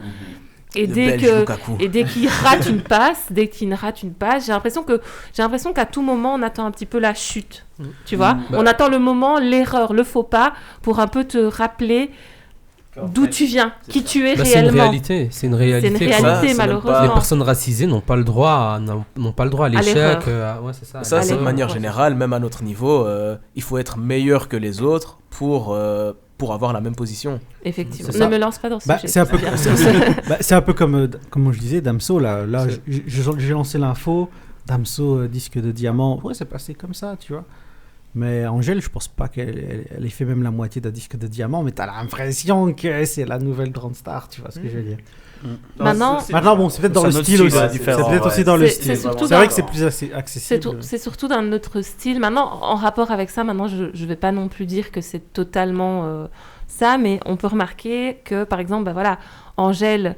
Et Le dès, Belge Lukaku. et dès qu'il rate une passe, j'ai l'impression qu'à tout moment, on attend un petit peu la chute. Tu vois, on attend le moment, l'erreur, le faux pas, pour un peu te rappeler d'où tu viens, qui tu es C'est une réellement. réalité. C'est une réalité. C'est une quoi. réalité, c'est même malheureusement. Les personnes racisées n'ont pas le droit à l'échec. l'erreur. Ouais, c'est ça. Ça, c'est de Allez, manière ouais. générale, même à notre niveau, il faut être meilleur que les autres pour avoir la même position. Effectivement. C'est Ne ça. me lance pas dans ce sujet. C'est un peu, bien. c'est un peu comme je disais, Damso. Là j'ai lancé l'info. Damso, disque de diamant. Ouais, c'est passé comme ça, tu vois. Mais Angèle, je pense pas qu'elle ait fait même la moitié d'un disque de diamant, mais t'as l'impression que c'est la nouvelle grande star, tu vois ce que je veux dire. Maintenant, Bon, c'est peut-être dans C'est le un autre style style, aussi. ouais, C'est différent, peut-être ouais. aussi dans le C'est style. surtout C'est vrai dans- que c'est plus accessible. c'est surtout dans notre style. Maintenant, en rapport avec ça, maintenant, je vais pas non plus dire que c'est totalement ça, mais on peut remarquer que, par exemple, Angèle,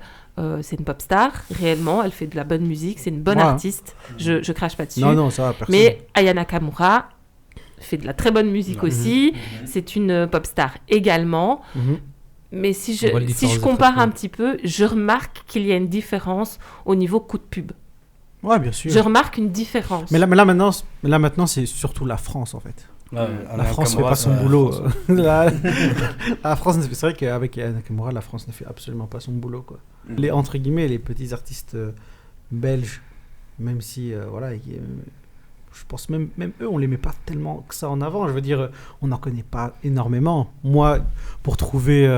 c'est une pop star, réellement, elle fait de la bonne musique, c'est une bonne Ouais. artiste, je crache pas dessus. Non, ça va, personne. Mais Aya Nakamura fait de la très bonne musique aussi, c'est une pop star également. Mhm. Mais si On voit les je différences de compare traitement. un petit peu, je remarque qu'il y a une différence au niveau coup de pub. Ouais, bien sûr. Je remarque une différence. Mais là maintenant, c'est surtout la France, en fait. La France fait pas son boulot. La France, c'est vrai qu'avec Nakamura, la France ne fait absolument pas son boulot, quoi. Les entre guillemets, les petits artistes belges, même si je pense même eux, on les met pas tellement que ça en avant. Je veux dire, on n'en connaît pas énormément. Moi, pour trouver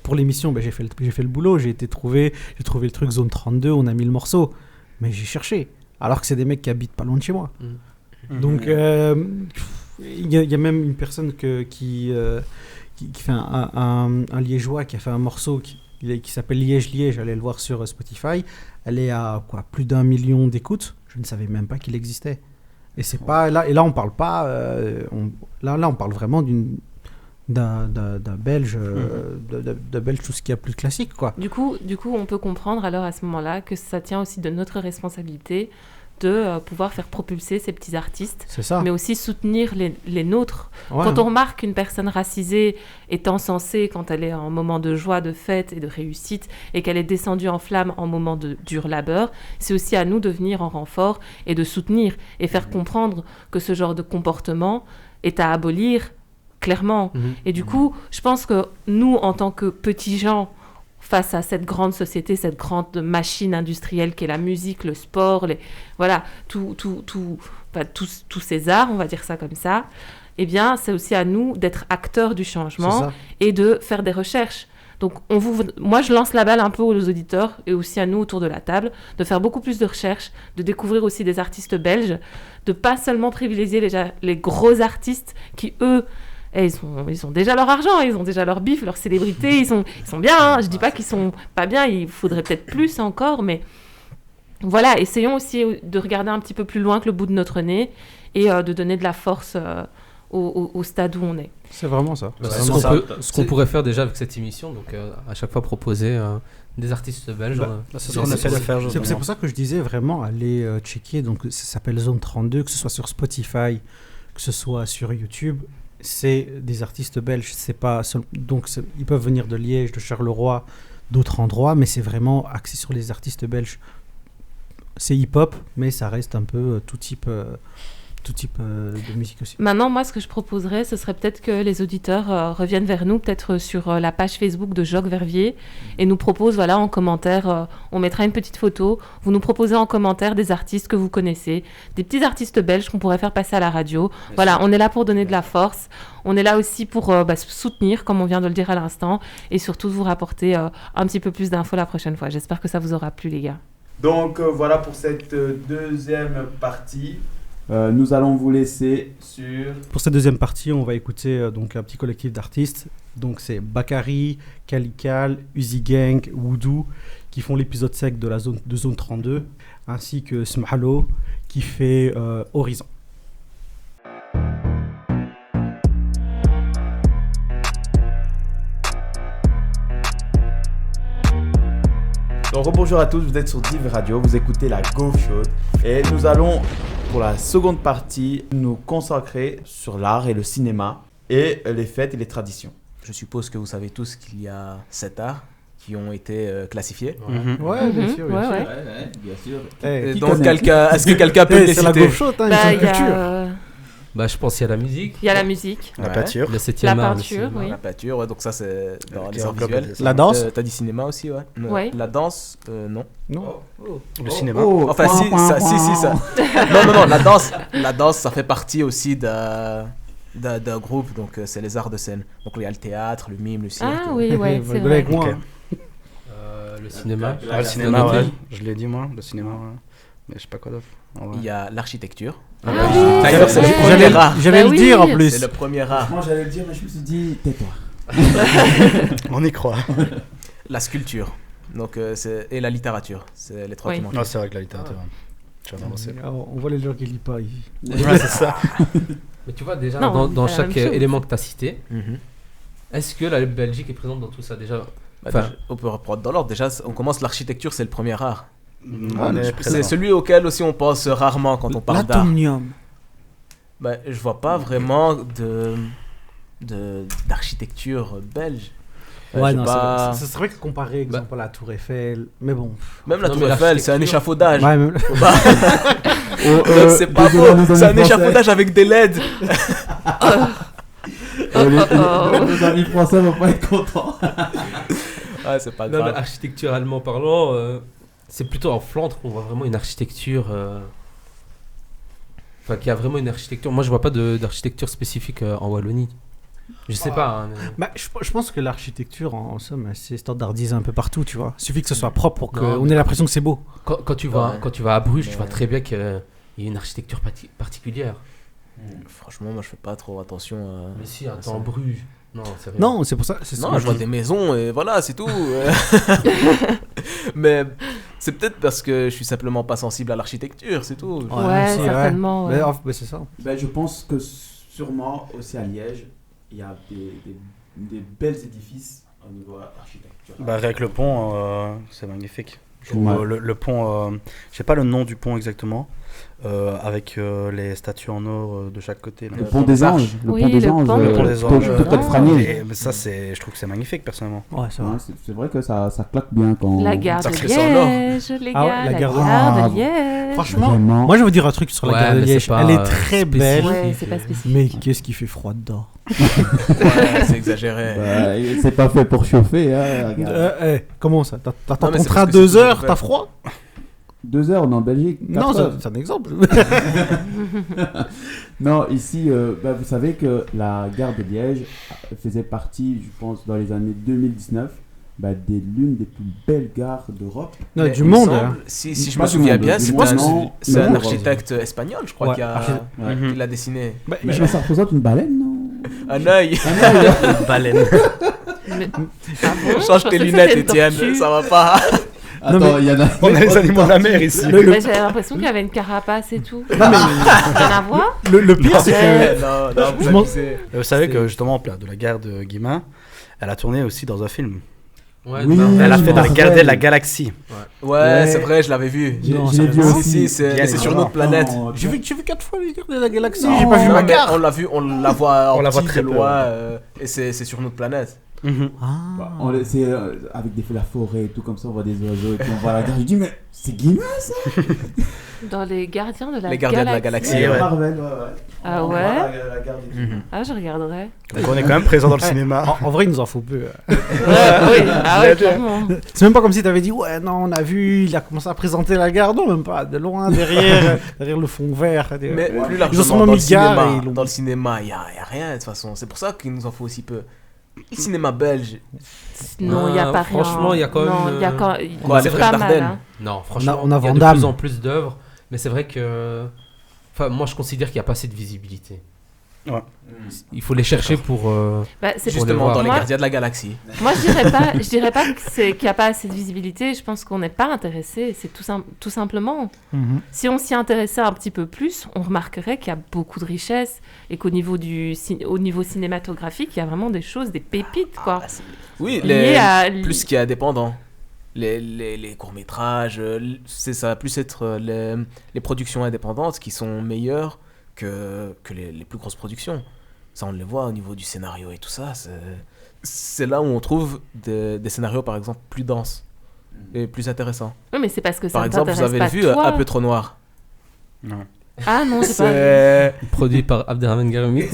pour l'émission, j'ai fait le boulot. J'ai trouvé le truc Zone 32. On a mis le morceau, mais j'ai cherché. Alors que c'est des mecs qui habitent pas loin de chez moi. Donc, il y a même une personne qui fait un liégeois qui a fait un morceau qui s'appelle Liège. Allez le voir sur Spotify. Elle est à plus d'1 million d'écoutes. Je ne savais même pas qu'il existait. Et c'est pas là. Et là, on parle pas. Là, on parle vraiment d'un Belge, de Belge, tout ce qu'il y a plus classique, quoi. Du coup, on peut comprendre alors à ce moment-là que ça tient aussi de notre responsabilité de pouvoir faire propulser ces petits artistes, C'est ça. mais aussi soutenir les nôtres. Ouais. Quand on remarque qu'une personne racisée est encensée quand elle est en moment de joie, de fête et de réussite, et qu'elle est descendue en flammes en moment de dur labeur, c'est aussi à nous de venir en renfort et de soutenir et faire comprendre que ce genre de comportement est à abolir clairement. Et du coup, je pense que nous, en tant que petits gens, face à cette grande société, cette grande machine industrielle qu'est la musique, le sport, voilà, tous ces arts, on va dire ça comme ça, eh bien, c'est aussi à nous d'être acteurs du C'est changement ça. et de faire des recherches. Donc, moi, je lance la balle un peu aux auditeurs et aussi à nous autour de la table, de faire beaucoup plus de recherches, de découvrir aussi des artistes belges, de pas seulement privilégier les gros artistes qui, eux, ils ont déjà leur argent, ils ont déjà leur bif, leur célébrité, ils sont bien, hein. Je dis pas qu'ils sont pas bien, il faudrait peut-être plus encore, mais voilà, essayons aussi de regarder un petit peu plus loin que le bout de notre nez et de donner de la force au stade où on est. C'est vraiment ça. Bah, Ouais, c'est c'est ça. ce qu'on pourrait faire déjà avec cette émission, donc à chaque fois proposer des artistes belges. Bah, C'est ce qu'on essaie de faire. C'est justement. pour ça que je disais vraiment aller checker. Donc ça s'appelle Zone 32, que ce soit sur Spotify, que ce soit sur YouTube. C'est des artistes belges. C'est pas ils peuvent venir de Liège, de Charleroi, d'autres endroits, mais c'est vraiment axé sur les artistes belges. C'est hip-hop, mais ça reste un peu tout type de musique aussi. Maintenant, moi, ce que je proposerais, ce serait peut-être que les auditeurs reviennent vers nous, peut-être sur la page Facebook de Jock Verviers, et nous proposent, voilà, en commentaire, on mettra une petite photo, vous nous proposez en commentaire des artistes que vous connaissez, des petits artistes belges qu'on pourrait faire passer à la radio. Voilà, on est là pour donner de la force, on est là aussi pour soutenir, comme on vient de le dire à l'instant, et surtout vous rapporter un petit peu plus d'infos la prochaine fois. J'espère que ça vous aura plu, les gars. Donc voilà pour cette deuxième partie. Nous allons vous laisser sur... Pour cette deuxième partie, on va écouter donc un petit collectif d'artistes. Donc c'est Bakary, Calical, Uzi Gang, Woodoo qui font l'épisode sec de Zone 32, ainsi que Smhalo qui fait Horizon. Donc bonjour à tous, vous êtes sur Div Radio, vous écoutez la Go Show et nous allons pour la seconde partie nous consacrer sur l'art et le cinéma et les fêtes et les traditions. Je suppose que vous savez tous qu'il y a 7 arts qui ont été classifiés. Ouais, bien sûr, bien sûr. Ouais. bien sûr. Eh, Qui Donc, connaît est-ce que quelqu'un peut les c'est la citer? Go Show, hein, Bah, ils il ont y culture. a Bah, je pense qu'il y a la musique, il y a la musique, La Ouais. peinture. le 7e la art, le peinture, cinéma. oui. La peinture, ouais, donc ça c'est dans les arts Enveloppe, visuels. c'est ça. La danse. T'as dit cinéma aussi, ouais. Ouais. La danse, non. Non. Le cinéma. Enfin, si, ça. Non, la danse, ça fait partie aussi d'un groupe, donc c'est les arts de scène. Donc il y a le théâtre, le mime, le cirque. Ah oui, ouais, Vous c'est rigolez vrai. avec moi. Ok. hein. Le cinéma. Ah, le cinéma, noté. ouais. Je l'ai dit moi, le cinéma, ouais. Mais je sais pas quoi d'autre. en vrai. Il y a l'architecture. Ah oui, D'ailleurs, c'est le ouais. premier art. J'allais Bah le oui. dire en plus. C'est le premier art. Moi j'allais le dire mais je me suis dit tais-toi. On y croit. La sculpture. Donc, et la littérature. C'est les trois Oui. qui manquent. Non, c'est vrai que la littérature. Tu vas m'avancer. Alors, on voit les gens qui lisent pas ici. Ouais, c'est ça. Mais tu vois, déjà, Non, dans c'est la chaque même chose. élément que tu as cité, Mhm. est-ce que la Belgique est présente dans tout ça déjà? Bah, Enfin- déjà, on peut reprendre dans l'ordre. Déjà, on commence l'architecture, c'est le premier art. On est C'est présent. celui auquel aussi on pense rarement quand on parle d'art. L'atomium. Bah, je vois pas vraiment d'architecture belge. Ouais, je non, sais pas. c'est vrai que comparer, exemple, à la Tour Eiffel, mais bon. Même la Non, Tour mais Eiffel, c'est un l'architecture- échafaudage. Ouais, même- C'est pas désolé, nos beau, amis c'est un français. échafaudage avec des LED. Nos amis français vont pas être contents. Ah, c'est pas Non, mais grave. architecturalement parlant, c'est plutôt en Flandre qu'on voit vraiment une architecture. Enfin, qu'il y a vraiment une architecture. Moi, je vois pas d'architecture spécifique en Wallonie. Je sais pas. Hein, mais- Bah, je pense que l'architecture, en somme, c'est standardisé un peu partout, tu vois. Il suffit que ce soit propre pour Non, qu'on mais- ait l'impression que c'est beau. Quand tu vas à Bruges, tu vois très bien qu'il y a une architecture particulière. Franchement, moi je fais pas trop attention à. Mais si, ça. attends, Bruges. Non, c'est vrai. Non, c'est pour ça. C'est Non, ça, je vois des maisons et voilà, c'est tout. Mais c'est peut-être parce que je suis simplement pas sensible à l'architecture, c'est tout. Ouais, si, certainement, ouais. Mais c'est ça. Ben, je pense que sûrement aussi à Liège, il y a des belles édifices au niveau architecture. Bah, avec le pont, c'est magnifique. Je trouve, Ouais. le pont, je sais pas le nom du pont exactement, avec les statues en or de chaque côté. Là. Le pont des anges. Oui, Le pont des le anges. pont des anges. Total Franier. Mais ça, je trouve que c'est magnifique, personnellement. Ouais, c'est vrai. Ouais, c'est vrai que ça claque bien quand. La gare de Ça crée ça en or. Liège, les Ah ouais, gars, la la gare gare de- de Liège. Franchement, Vraiment. moi je veux dire un truc sur la Ouais, gare de mais c'est Liège. pas, Elle est très belle, Ouais, c'est pas spécifique. mais qu'est-ce qui fait froid dedans. Ouais, c'est exagéré. Bah, c'est pas fait pour chauffer. Hein, regarde. Comment ça T'attends Non, mais ton c'est train parce que 2 c'est heures, pour t'as faire. froid 2 heures, on est en Belgique. Non, 4 heures. c'est un exemple. Non, ici, bah, vous savez que la gare de Liège faisait partie, je pense, dans les années 2019, bah, l'une des plus belles gares d'Europe. Non, Mais du il me monde. semble, hein. si je Pas me du souviens monde, bien, du c'est monde, un, non. c'est un Non. architecte espagnol, je crois, Ouais, qui a Ouais. qui l'a dessiné. Bah, Mais ça représente une baleine, non? Un œil. Baleine. Mais- Ah bon, Change je pensais tes que lunettes, c'était une Étienne, tortue. ça va pas. Attends, il y en a. On a les animaux de la mer ici. Mais j'avais l'impression qu'il y avait une carapace et tout. Rien à voir. Le pire, c'est que. Non, non, vous Je m'en- abusez. Vous savez C'est- que justement, de la gare de Guimain, elle a tourné aussi dans un film. Ouais, Oui, non, Elle a je fait me dans rappelle. Gardien de la Galaxie. Ouais, Ouais. c'est vrai, je l'avais vu. Je l'ai vu Si, aussi. si, c'est sur notre planète. Non, J'ai vu 4 fois les gardes de la galaxie, Non, j'ai pas vu Non, ma mais gare. on l'a vu, on la voit On en la voit petit très de peu, loin, ouais. et c'est sur notre planète. Bah, c'est avec la forêt et tout comme ça, on voit des oiseaux et puis on voit la gare. Je dis, mais c'est Guimain ça? Dans les gardiens de la Les gardiens de la galaxie. ouais. Marvel, ouais. Ah On ouais voit la gare de Guimain. Ah, je regarderai. Donc on est quand même présent dans le Ouais. cinéma. En vrai, il nous en faut peu. Ouais, oui. Ah ouais, clairement. C'est même pas comme si t'avais dit, ouais, non, on a vu, il a commencé à présenter la gare. Non, même pas. De loin, derrière, derrière le fond vert. Mais plus Ils en largement, sont dans le mis gare et cinéma, ils l'ont- dans le cinéma, il y a rien de toute façon. C'est pour ça qu'il nous en faut aussi peu. Le cinéma belge, Non, il n'y a Ah, pas rien. franchement, il y a quand Non, même, il y a quand... Quoi, c'est les pas frères mal, Dardenne. hein. Non, franchement, on a il y a Van de Damme. plus en plus d'œuvres, mais c'est vrai que. Enfin, moi, je considère qu'il n'y a pas assez de visibilité. Ouais. Il faut les chercher pour. Bah, c'est Pour les justement voir. dans les Moi- gardiens de la galaxie. Moi, je dirais pas que qu'il n'y a pas assez de visibilité. Je pense qu'on n'est pas intéressé. C'est tout simplement. Mhm. Si on s'y intéressait un petit peu plus, on remarquerait qu'il y a beaucoup de richesses et qu'au niveau au niveau cinématographique, il y a vraiment des choses, des pépites, quoi. Oui, Liées à- plus ce qui est indépendant. Les courts-métrages, ça va plus être les productions indépendantes qui sont meilleures que les plus grosses productions. Ça, on le voit au niveau du scénario et tout ça. C'est là où on trouve des scénarios, par exemple, plus denses et plus intéressants. Oui, mais c'est parce que ça Par ne exemple, vous t'intéresse avez pas vu toi. Un peu trop noir. Non. Ah non, c'est pas... C'est Produit par Abderrahmane Garoumi.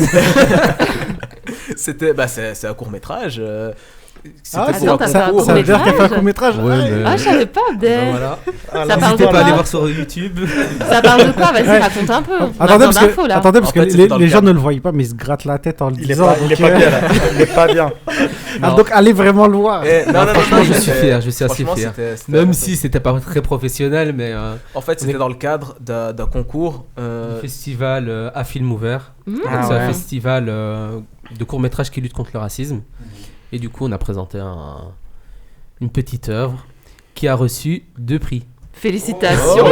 c'est un court-métrage. C'était Ah, pour attends, un t'as fait concours. un Ça veut dire qu'il a fait un court-métrage court-métrage. Ah, je savais pas, Abdel. Ben voilà. Ça parle de N'hésitez pas à quoi aller voir sur YouTube. Ça parle de quoi Vas-y, Ouais. raconte un peu. On a Attendez, besoin parce d'infos, que, là. attendez, parce En que fait, c'était dans le les gens cadre. ne le voient pas, mais il se gratte la tête en le Il est disant. pas bien là. Il est pas bien. Ah, donc allez vraiment le voir. Non, franchement, je suis c'était- fier, je suis assez franchement, fier. c'était- Même si c'était pas très professionnel, mais En fait, c'était dans le cadre d'un concours. le festival à film ouvert. Mmh. Ah C'est un ouais. festival de courts-métrages qui lutte contre le racisme. Et du coup, on a présenté une petite œuvre qui a reçu 2 prix. Félicitations.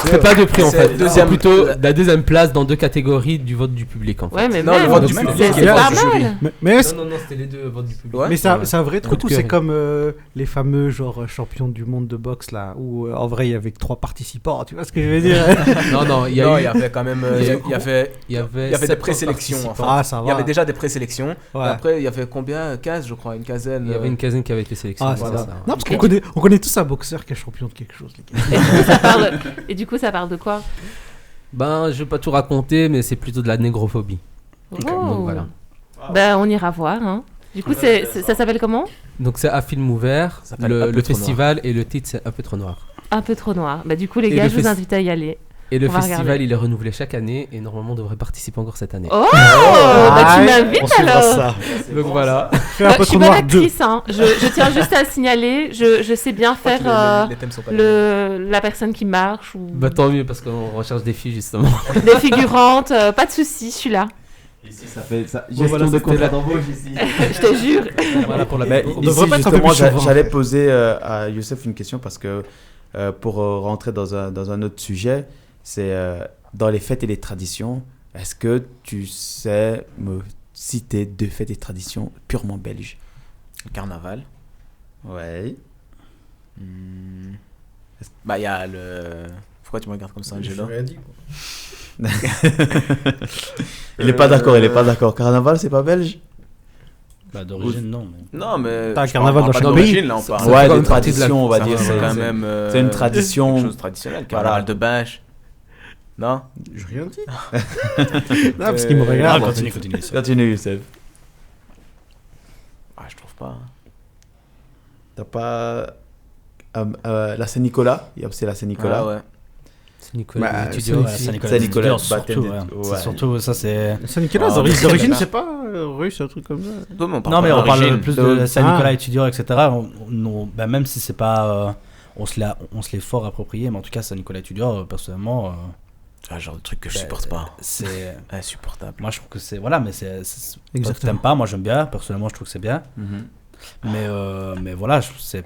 C'est pas 2 prix en C'est fait. deuxième- C'est plutôt la deuxième place dans 2 catégories du vote du public en fait. Ouais, mais Non, le même, vote du c'est public c'est et le vote pas du jury. mal. Mais Non, non, c'était les 2 votes du public. Ouais. Mais c'est un vrai Coup truc de ou cœur. c'est comme les fameux genre champions du monde de boxe là où en vrai il y avait que 3 participants, tu vois ce que je veux dire? Non, non, il y a Non, eu. il y avait quand même. il y a eu- Il y avait Il y avait, des 70 présélections, participants. enfin. Ah ça va. il y avait déjà des présélections. Ouais. Et après, il y avait combien 15, je crois, une quinzaine. Il y avait une quinzaine qui avait été sélectionnée. Ah, ça c'est va. ça. Non, parce qu'on connaît tous un boxeur qui est champion de quelque chose, les gars. Et du coup, ça parle de quoi Ben, je vais pas tout raconter, mais c'est plutôt de la négrophobie. Oh. Donc voilà. Ben, on ira voir. Hein. Du coup, ça s'appelle comment Donc c'est à film ouvert, Ça s'appelle Un peu le trop festival et le titre c'est Un peu trop noir. Un peu trop noir. Bah, du coup, les Et gars, le je vous festi- invite à y aller. Et le On va festival regarder. il est renouvelé chaque année et normalement on devrait participer encore cette année. Oh, bah, tu Ouais, m'invites On suivra alors. ça. Donc voilà. Fais un peu Je suis trop bonne noir 2. actrice, hein. Je tiens juste à le signaler. Je sais bien faire Les thèmes sont pas les mêmes. la personne qui marche ou Bah tant mieux parce qu'on recherche des filles justement. des figurantes. Pas de soucis, je suis là. Ici, ça fait ça. Bon, Gestion voilà, de c'était contrat la- d'embauche ici. Je te jure. Voilà pour la Mais on On ici, devrait pas être un peu justement, plus chauvin. j'allais poser à Youssef une question parce que pour rentrer dans un autre sujet, c'est dans les fêtes et les traditions, est-ce que tu sais me citer 2 fêtes et traditions purement belges? Le carnaval. Ouais. Bah, il y a le Pourquoi tu me regardes comme ça, J'ai Angelo? rien dit. Il est pas d'accord. Carnaval, c'est pas belge? Bah, d'origine, non. Mais... Non, mais. T'as un je carnaval parle dans pas chaque d'origine, pays. là, on parle. C'est Ouais, quand des même partie de la- traditions, on va Ça dire. reste C'est quand même. c'est une tradition. Quelque chose de traditionnel. Carnaval de bâche. Non? J'ai rien dit. Non, parce qu'il me Ah, regarde. continue. Continue, Youssef. Ah, je trouve pas. T'as pas. La Saint-Nicolas? C'est la Saint-Nicolas. Ah ouais. C'est Nicolas, Bah, les étudiants c'est- ici. Saint-Nicolas, Saint-Nicolas, surtout, baptême ouais. de- C'est ouais. surtout ça, c'est. Saint-Nicolas, Ah, d'origine, mais- c'est pas russe, un truc comme ça. Non, mais on parle Non, pas mais on parle d'origine. plus de Saint-Nicolas étudiant, etc. Bah, même si c'est pas. On se l'est fort approprié, mais en tout cas, Saint-Nicolas étudiant, personnellement, Ah, genre de truc que je bah, supporte pas. c'est. Insupportable. Moi, je trouve que c'est. Voilà, mais c'est. Exactement. T'aimes pas, moi j'aime bien. Personnellement, je trouve que c'est bien. Mhm. Mais voilà, c'est.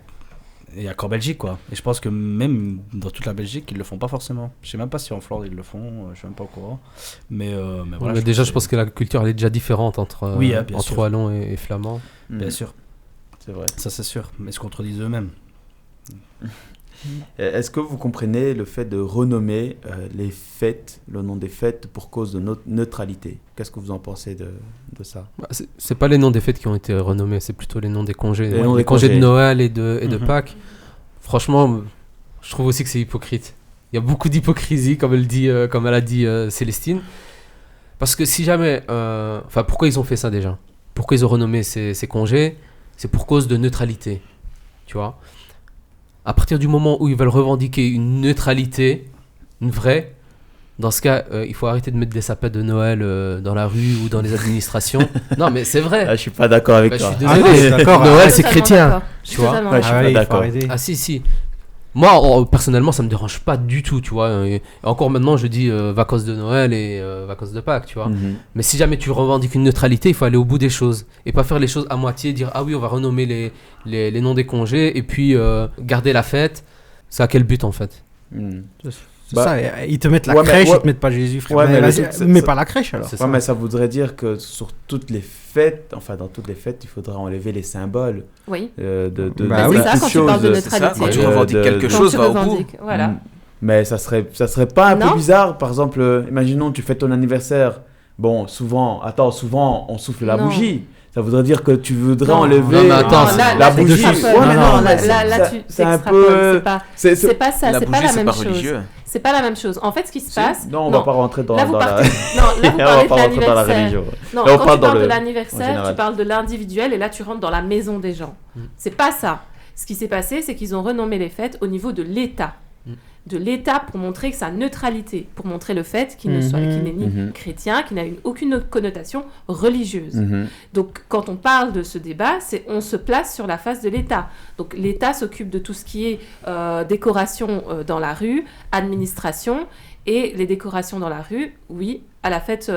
Il y a qu'en Belgique, quoi. Et je pense que même dans toute la Belgique, ils le font pas forcément. Je sais même pas si en Flandre ils le font, je suis même pas au courant. Mais voilà. Mais déjà, je pense que la culture elle est déjà différente entre, Oui, hein, bien entre sûr. wallons et flamands. Bien Mhm. sûr, C'est vrai. ça c'est sûr. Mais ils se contredisent eux-mêmes. Est-ce que vous comprenez le fait de renommer les fêtes, le nom des fêtes, pour cause de notre neutralité? Qu'est-ce que vous en pensez de ça? Bah, c'est pas les noms des fêtes qui ont été renommés, c'est plutôt les noms des congés. Les noms des congés de congés. Noël et de Mhm. Pâques. Franchement, je trouve aussi que c'est hypocrite. Il y a beaucoup d'hypocrisie, comme elle a dit Célestine. Parce que si jamais... Enfin, pourquoi ils ont fait ça déjà? Pourquoi ils ont renommé ces congés? C'est pour cause de neutralité. Tu vois? À partir du moment où ils veulent revendiquer une neutralité, une vraie, dans ce cas, il faut arrêter de mettre des sapins de Noël dans la rue ou dans les administrations. Non, mais c'est vrai. Ah, je suis pas d'accord avec Bah, je toi. suis Ah désolé. non, je suis d'accord. Noël, c'est Totalement chrétien. d'accord. Je suis tu vois. totalement Ouais, je suis d'accord. pas il faut d'accord. arrêter. Ah si. Moi, personnellement, ça me dérange pas du tout, tu vois. Et encore maintenant, je dis vacances de Noël et vacances de Pâques, tu vois. Mhm. Mais si jamais tu revendiques une neutralité, il faut aller au bout des choses. Et pas faire les choses à moitié, dire ah oui, on va renommer les noms des congés et puis garder la fête. C'est à quel but en fait? Mhm. C'est Bah, ça, ils te mettent la ouais, mais- crèche, ouais. ils te mettent pas Jésus, frère. Ouais, mais mais le vas-y, truc, c'est- mets c'est- pas la crèche alors. C'est Ouais, ça. mais ça voudrait dire que sur toutes les fêtes, enfin dans toutes les fêtes, il faudrait enlever les symboles Oui. de Bah Mais oui. c'est ça toutes quand tu choses. parles de C'est ça, neutralité. quand tu Ouais, revendiques de- quelque de- Quand chose, tu va au bout. revendiques, voilà. Mm. Mais ça serait pas un peu Non. bizarre, par exemple, imaginons tu fais ton anniversaire. Bon, souvent on souffle la Non. bougie. Ça voudrait dire que tu voudrais Non. enlever Non, mais attends, Non, là, la là, bougie. t'extrapoles. Ouais, mais Non, mais là, tu c'est un t'extrapoles. peu. C'est pas ça, La c'est pas bougie, la c'est même pas chose. religieux. C'est pas la même chose. En fait, ce qui se passe. Non, on va pas rentrer dans, Là, vous dans partez. la. Non, là, vous on va parlez pas de rentrer dans la l'anniversaire. religion. Non, Là, on quand parle tu dans parles de le- en l'anniversaire, général. tu parles de l'individuel et là, tu rentres dans la maison des gens. C'est pas ça. Ce qui s'est passé, c'est qu'ils ont renommé les fêtes au niveau de l'État. De l'État pour montrer sa neutralité, pour montrer le fait qu'il ne soit, qu'il n'est ni Mhm. chrétien, qu'il n'a aucune autre connotation religieuse. Mhm. Donc, quand on parle de ce débat, c'est on se place sur la face de l'État. Donc, l'État s'occupe de tout ce qui est décoration dans la rue, administration, et les décorations dans la rue, oui, à la fête,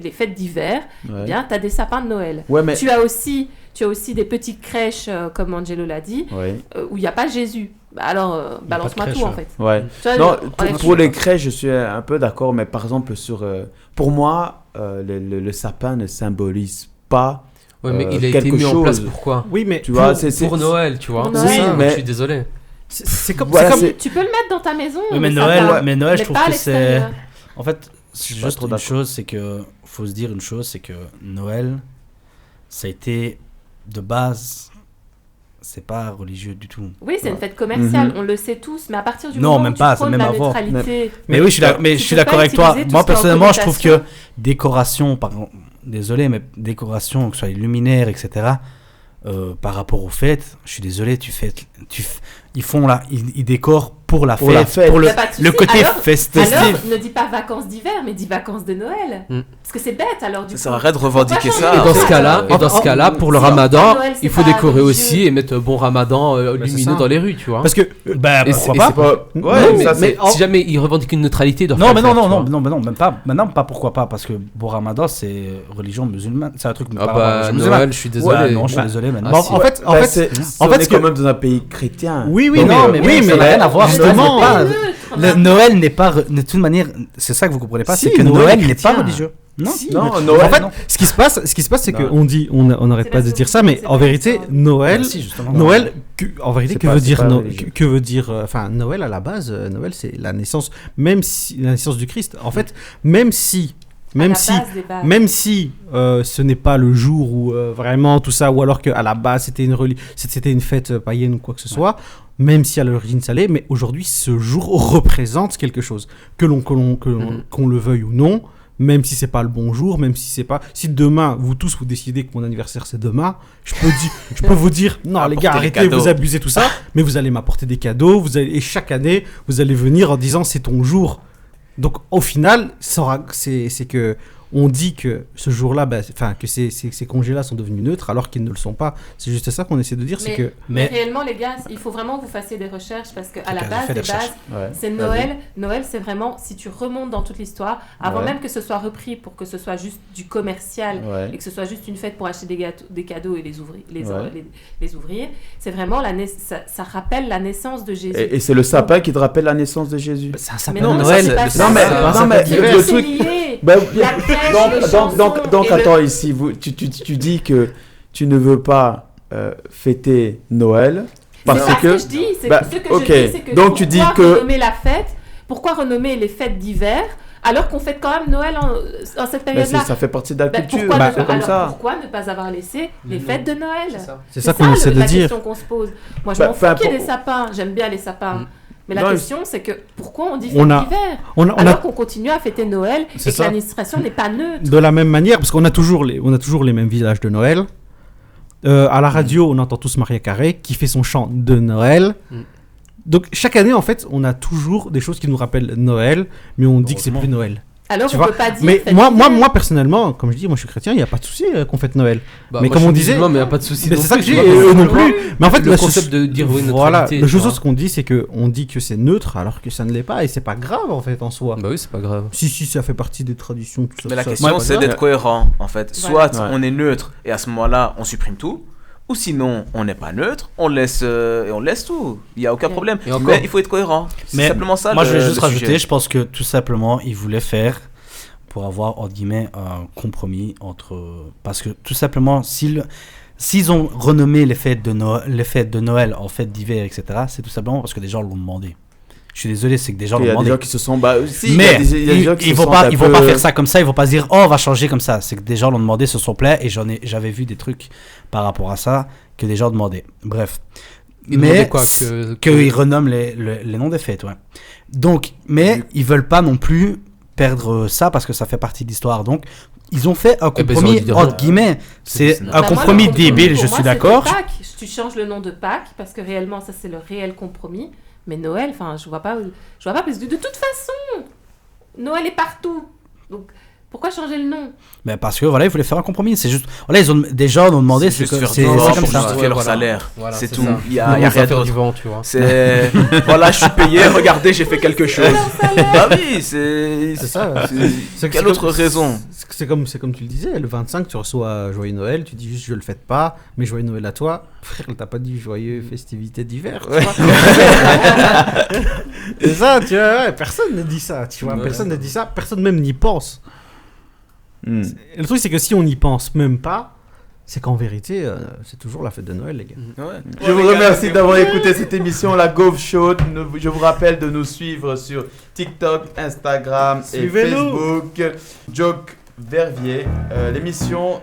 les fêtes d'hiver, Ouais. eh bien, tu as des sapins de Noël. Ouais, mais. Tu as aussi des petites crèches, comme Angelo l'a dit, Ouais. où il n'y a pas Jésus. Bah alors, balance-moi de tout, crèche, en fait. Ouais. Tu vois, Non, on est pour les crèches, je suis un peu d'accord, mais par exemple, pour moi, le sapin ne symbolise pas. Ouais, mais il a été quelque mis en place chose. pourquoi? Oui, mais Tu vois, c'est Pour Noël, tu vois. Pour C'est Noël. ça, Oui, mais- je suis désolé. c'est comme. Voilà, c'est comme- c'est- Tu peux le mettre dans ta maison. Oui, mais le Noël, sapin, mais Noël, je mais trouve pas à que c'est. l'extérieur. En fait, c'est suis pas juste trop une d'accord. chose, c'est que. Faut se dire une chose, c'est que Noël, ça a été de base. C'est pas religieux du tout. Oui, c'est une fête commerciale, Mhm. on le sait tous, mais à partir du Non, moment même où tu pas, c'est prônes même la avant. neutralité, Mais oui, je suis d'accord, mais tu je suis peux pas d'accord avec toi. utiliser tout Moi, ce qui est en personnellement, je trouve que connotation. décoration, désolé, mais décoration, que ce soit luminaire, etc., par rapport aux fêtes, je suis désolé, ils font là, ils décorent pour la Pour la fête, fête. pour le, Bah, pas de le souci. côté Alors, festif. ne dis pas vacances d'hiver, mais dis vacances de Noël. Mm. Parce que c'est bête alors du Ça coup. sert à rien de revendiquer Pourquoi ça. Et dans ce fait, cas-là, pour le si, ramadan, Noël, c'est il faut pas décorer religieux. aussi et mettre bon ramadan c'est lumineux ça. dans les rues, tu vois. Parce que. Bah, Et pourquoi c'est- pas et c'est pas- Ouais, mais, ça, mais c'est- si jamais ils revendiquent une neutralité, ils doivent Non, pas mais le non, faire, non, tu non, vois. non, même pas. Maintenant, pas pourquoi pas, parce que Ramadan, c'est religion musulmane. C'est un truc. Ah pas bah religion musulmane. Noël, je suis désolé. Ouais, non, je suis Bah, désolé, mais non. ah, si. En fait, Bah, c'est on ce est que- quand même dans un pays chrétien. Oui, oui, Non, non, mais oui, ça mais n'a rien à voir. justement, Noël n'est pas- Neutre, Noël n'est pas. De toute manière, c'est ça que vous comprenez pas, Si, c'est que Noël Noël est n'est pas chrétien. religieux. Non, Si, non, mais- Noël, en fait, non. ce qui se passe, c'est Non. qu'on dit, on n'arrête C'est pas la de dire ça, solution, mais c'est en pas vérité, l'histoire. Noël, Si, justement. Noël, en vérité, C'est que pas- veut c'est dire, pas religieux. que veut dire, enfin, Noël à la base, Noël, c'est la naissance, même si la naissance du Christ. En fait, même si Même si ce n'est pas le jour où vraiment tout ça, ou alors qu'à la base c'était une fête païenne ou quoi que ce soit, même si à l'origine ça l'est, mais aujourd'hui ce jour représente quelque chose, qu'on le veuille ou non, même si c'est pas le bon jour, même si c'est pas, si demain vous tous vous décidez que mon anniversaire c'est demain, je peux vous dire non les gars, Apporter arrêtez, des vous abusez tout ça, mais vous allez m'apporter des cadeaux, et chaque année vous allez venir en disant c'est ton jour. Donc au final, c'est que on dit que ce jour-là, que ces congés-là sont devenus neutres alors qu'ils ne le sont pas. C'est juste ça qu'on essaie de dire, c'est que... Mais réellement, les gars, il faut vraiment que vous fassiez des recherches parce qu'à la base des bases, Ouais. c'est Noël. Noël, c'est vraiment, si tu remontes dans toute l'histoire, avant Ouais. même que ce soit repris pour que ce soit juste du commercial Ouais. et que ce soit juste une fête pour acheter des cadeaux et les ouvrir, c'est vraiment, ça rappelle la naissance de Jésus. Et c'est le sapin qui te rappelle la naissance de Jésus. Ça Mais s'appelle non, Noël. c'est pas le- ça, non, mais- c'est- non, mais c'est le c'est truc- lié. Ben, La crèche, les chansons donc et attends, ici, tu dis que tu ne veux pas fêter Noël parce c'est pas que... ce que je dis, c'est Bah, ce que ok. je dis, c'est que Donc tu dis pourquoi que- renommer la fête, pourquoi renommer les fêtes d'hiver alors qu'on fête quand même Noël en cette Ben, période-là. ça fait partie de la culture, Pourquoi, c'est comme ça. pourquoi ne pas avoir laissé les fêtes de Noël? C'est ça qu'on essaie de la dire. question qu'on se pose. Moi, je Bah, m'en fous qu'il y ait pour- des sapins, j'aime bien les sapins. Mais la Non, question, c'est que pourquoi on dit On fête a- d'hiver On a alors qu'on continue à fêter Noël et C'est que ça. l'administration n'est pas neutre? de la même manière, parce qu'on a toujours les mêmes visages de Noël. À la radio, on entend tous Maria Carré qui fait son chant de Noël. Donc chaque année, en fait, on a toujours des choses qui nous rappellent Noël, mais on dit que c'est plus Noël. Alors Tu on vois, peut pas dire Mais fête moi, d'hiver. personnellement, comme je dis, moi je suis chrétien, il n'y a pas de souci qu'on fête Noël. Bah, Mais moi, comme je on suis disait- musulman, mais y a pas de souci. Mais non c'est ça que plus, je tu dis, vois, eux parce non que plus. Mais en fait, le la concept chose- de dire oui, voilà, neutralité, la tu vois. chose qu'on dit, c'est que on dit que c'est neutre alors que ça ne l'est pas et c'est pas grave en fait en soi. Bah oui, c'est pas grave. Si ça fait partie des traditions, tout ça. Mais la ça, question, pas c'est grave. d'être cohérent, en fait. Voilà. Soit Ouais. on est neutre, et à ce moment-là, on supprime tout. Ou sinon, on n'est pas neutre, on laisse tout. Il n'y a aucun Ouais. problème. Et encore. Mais il faut être cohérent. C'est Mais simplement ça. Moi, le- je vais juste le rajouter, sujet. je pense que tout simplement, ils voulaient faire pour avoir, entre guillemets, un compromis entre... Parce que tout simplement, s'ils ont renommé les fêtes de Noël en fêtes d'hiver, etc., c'est tout simplement parce que des gens l'ont demandé. Je suis désolé, c'est que des gens Il l'ont y a des demandé. gens qui se sont... Bah, si, il y a Mais des- il y a des gens qui ils se vont sentent pas, un ils vont peu- pas faire ça comme ça. Ils vont pas se dire oh on va changer comme ça. C'est que des gens l'ont demandé, se sont plaît et j'avais vu des trucs par rapport à ça que des gens demandaient. Bref, Ils mais demandaient quoi, qu'ils renomment les noms des fêtes, ouais. Donc, mais ils veulent pas non plus perdre ça parce que ça fait partie de l'histoire. Donc, ils ont fait un Eh ben, ils compromis auraient dû entre guillemets. C'est c'est- un Bah, moi, compromis le compromis, débile, pour je moi, suis c'était d'accord. Pâques. Tu changes le nom de Pâques parce que réellement ça c'est le réel compromis. Mais Noël, enfin je vois pas parce que de toute façon Noël est partout. Donc pourquoi changer le nom? Mais parce que voilà, il voulait faire un compromis. C'est juste, voilà, des gens ont demandé, C'est juste que- faire c'est du vent c'est comme pour ça. justifier Ouais, leur voilà. salaire. Voilà, c'est c'est tout. ça. Il y a ça rien faire d'autre. du vent, tu vois. C'est voilà, je suis payé. Regardez, j'ai fait quelque chose. Bah oui, c'est ça. C'est Quelle comme- autre raison? C'est comme tu le disais, le 25, tu reçois Joyeux Noël, tu dis juste je le fête pas, mais Joyeux Noël à toi. Frère, t'as pas dit Joyeux festivités d'hiver. tu vois. C'est ça, tu vois, ouais, personne ne dit ça, tu vois, Ouais. personne ne dit ça, personne même n'y pense. Hmm. Et le truc, c'est que si on n'y pense même pas, c'est qu'en vérité, c'est toujours la fête de Noël, les gars. Ouais. Je vous remercie d'avoir écouté cette émission, la Gove Show. Je vous rappelle de nous suivre sur TikTok, Instagram et Suivez-nous. Facebook. Joke Verviers. L'émission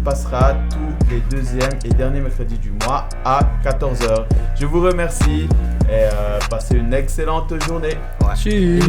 passera tous les deuxièmes et derniers mercredis du mois à 14h. Je vous remercie et passez une excellente journée. Cheers.